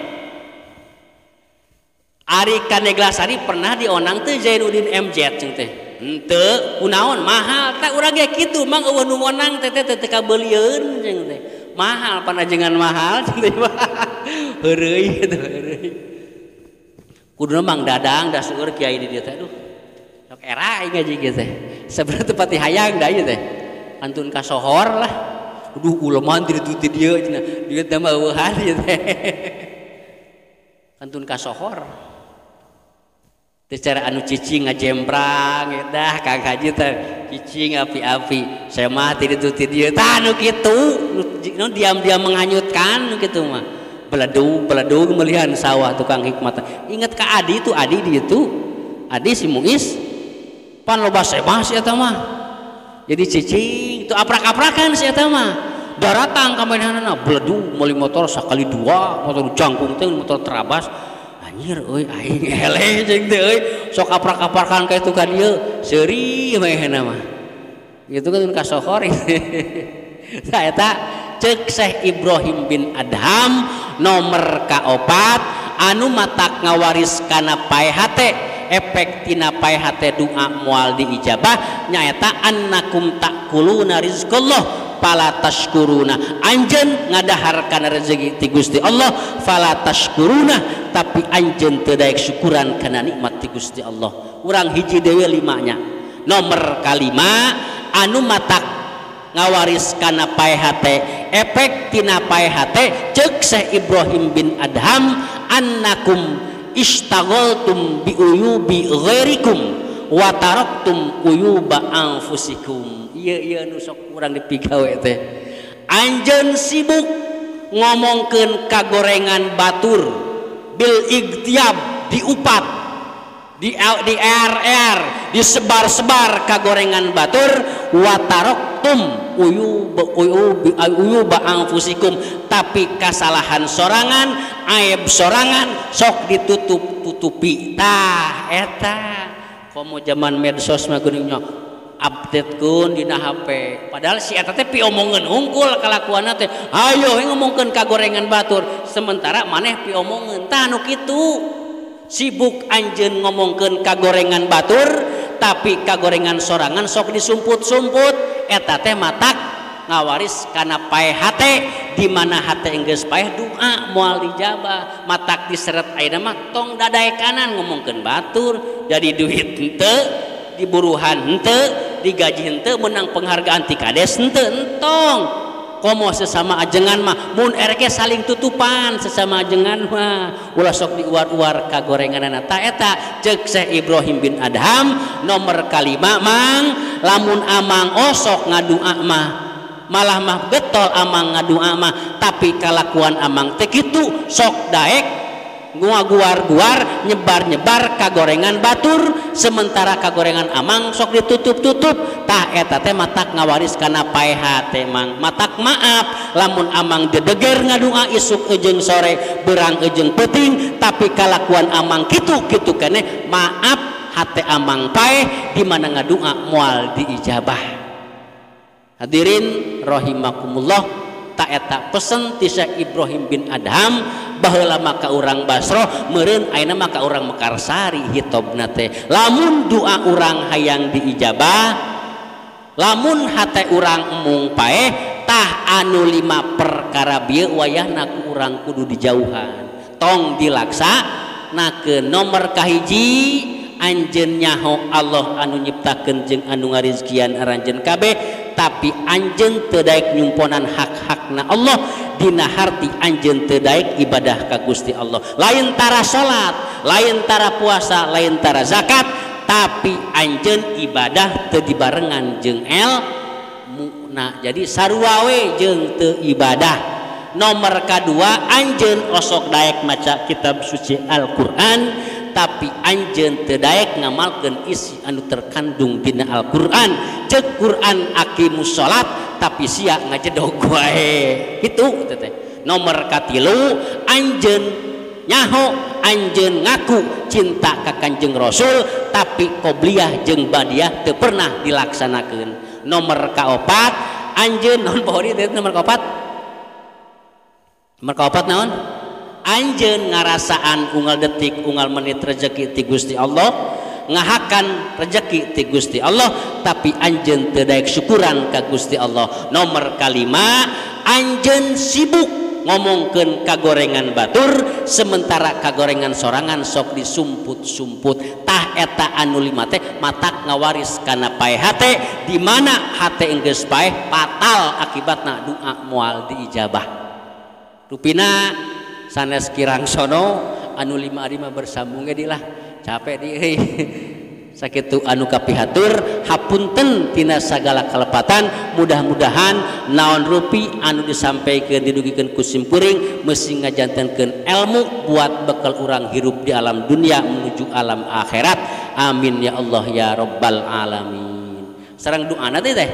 Ari Kaneglasari pernah dionang teh Zainuddin MZ ceng teh. Henteu kunaon mahal teh urang ge kitu mang eueuh nu ngonang teh teu kabeulieun ceng teh. Mahal panajengan mahal ceng teh. Heureuy atuh heureuy. Kuduna Mang Dadang da seueur kiai di dieu teh aduh. Sok era aing ngaji kieu teh. Sabenerna teu pati hayang da ieu teh. Antun kasohor lah. Aduh uleman di dieu cenah. Dieu teh mah eueuhan ieu teh. Antun kasohor. cara anu cicing ngajembrang dah Kang Haji teh cicing api-api saya mah ti ditu ti dieu tah nu kitu nu diam-diam menghanyutkan nu kitu mah beledug melihan sawah tukang hikmat ingat ka Adi itu Adi di itu Adi si Muis pan loba sebah si eta mah jadi cicing itu aprak-aprakan si eta mah daratang ka mainanana beledug meuli motor sakali dua motor jangkung teh motor terabas anjir euy aing eleh jeung teh euy sok aprak-aprakan ka itu ka dieu seuri mainana mah gitu kan kasohor tah eta ceuk Syekh Ibrahim bin Adham nomor kaopat anu matak ngawaris kana paeh hate efek tina paeh hate doa moal diijabah nyaeta annakum takuluna rizqallah fala tashkuruna anjeun ngadaharkan rezeki ti Gusti Allah fala tashkuruna tapi anjeun teu daek syukuran kana nikmat ti Gusti Allah urang hiji deui limanya nomor kalima anu matak ngawaris kana paeh hate efek tina paeh hate ceuk Syekh Ibrahim bin Adham annakum istaghaltum bi uyubi ghairikum wa taraktum uyuba anfusikum ieu nu sok urang dipigawe teh anjeun sibuk ngomongkeun kagorengan batur bil igtiab diupat di RR disebar-sebar kagorengan batur wa taraktum uyuba anfusikum tapi kasalahan sorangan aib sorangan sok ditutup-tutupi tah eta komo zaman medsos mah geuning update kun dina HP padahal si eta teh pi omongeun hungkul kalakuanna teh ayo ngomongkeun kagorengan batur sementara maneh pi omongeun tah anu kitu sibuk anjeun ngomongkeun kagorengan batur tapi kagorengan sorangan sok disumput-sumput eta teh matak ngawaris kana paeh hate di mana hate enggeus paeh doa moal dijabah matak diseret ayeuna mah tong dadae kanan ngomongkeun batur jadi duit henteu diburuhan henteu digaji henteu menang penghargaan ti kades henteu entong komo sesama ajengan mah mun erke saling tutupan sesama ajengan mah ulah sok diuar-uar kagorenganana ta eta ceuk Syekh Ibrahim bin Adham nomor kalima mang lamun amang osok ngadua mah malah mah getol amang ngadua mah tapi kalakuan amang teh kitu sok daek nguar-guar nyebar-nyebar kagorengan batur sementara kagorengan amang sok ditutup-tutup tah eta teh matak ngawaris kana paeh hate mang matak maaf lamun amang dedeger ngadua isuk ejeung sore beurang ejeung peuting tapi kalakuan amang kitu-kitu keneh maaf hate amang paeh di mana ngadua moal diijabah hadirin rahimakumullah ta eta pesen ti Syekh Ibrahim bin Adham baheula maka urang Basro meureun ayeuna maka urang Mekarsari hitobna teh lamun doa urang hayang diijabah lamun hate urang emung paeh tah anu 5 perkara bieu wayahna ku urang kudu dijauhan tong dilaksanakeun nomor kahiji anjeun nyaho Allah anu nyiptakeun jeung anu ngarizkian aranjeun kabeh tapi anjeun teu daek nyumponan hak-hakna Allah dina harti anjeun teu daek ibadah ka Gusti Allah lain tara salat lain tara puasa lain tara zakat tapi anjeun ibadah teu dibarengan jeung ilmu jadi sarua we jeung teu ibadah nomor kadua anjeun osok daek maca kitab suci Al-Qur'an tapi anjeun teu daek ngamalkeun isi anu terkandung dina Al-Qur'an ceuk Qur'an aqimus salat tapi sia ngajedog wae kitu teh nomor katilu anjeun nyaho anjeun ngaku cinta ka Kanjeng Rasul tapi qobliyah jeung badiah teu pernah dilaksanakeun nomor kaopat anjeun naon pohori teh nomor kaopat naon anjeun ngarasaan unggal detik unggal menit rezeki ti Gusti Allah ngahakan rezeki ti Gusti Allah tapi anjeun teu daek syukuran ka Gusti Allah nomor kalima anjeun sibuk ngomongkeun kagorengan batur sementara kagorengan sorangan sok disumput-sumput tah eta anu 5 teh matak ngawaris kana paeh hate di mana hate enggeus paeh fatal akibatna doa moal diijabah rupina sanes kirang sono anu 5 bersambung ge dilah capek di sakitu anu kapihatur hapunten tina sagala kalepatan mudah-mudahan naon rupi anu disampaikan didugikeun ku simpuring mesti ngajantenkeun ilmu buat bekal urang hirup di alam dunia menuju alam akhirat amin ya Allah ya rabbal alamin sareng doana teh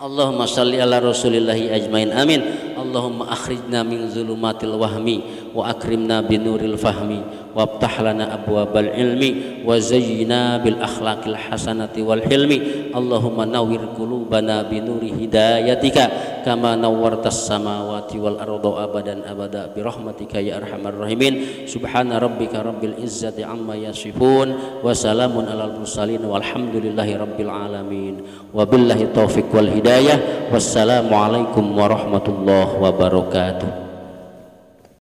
Allahumma shalli ala rasulillahi ajmain amin Allahumma akhrijna min zulumatil wahmi wa akrimna binuril fahmi waftah lana abwabal ilmi wa zayyina bil akhlaqil hasanati wal hilmi Allahumma nawwir qulubana binuri hidayatika kama nawwartas samawati wal arda abadan abada bi rahmatika ya arhamar rahimin subhana rabbika rabbil izzati amma yasifun wa salamun alal mursalin walhamdulillahi rabbil alamin wabillahi taufiq wal hidayah wassalamu alaikum warahmatullahi wabarakatuh.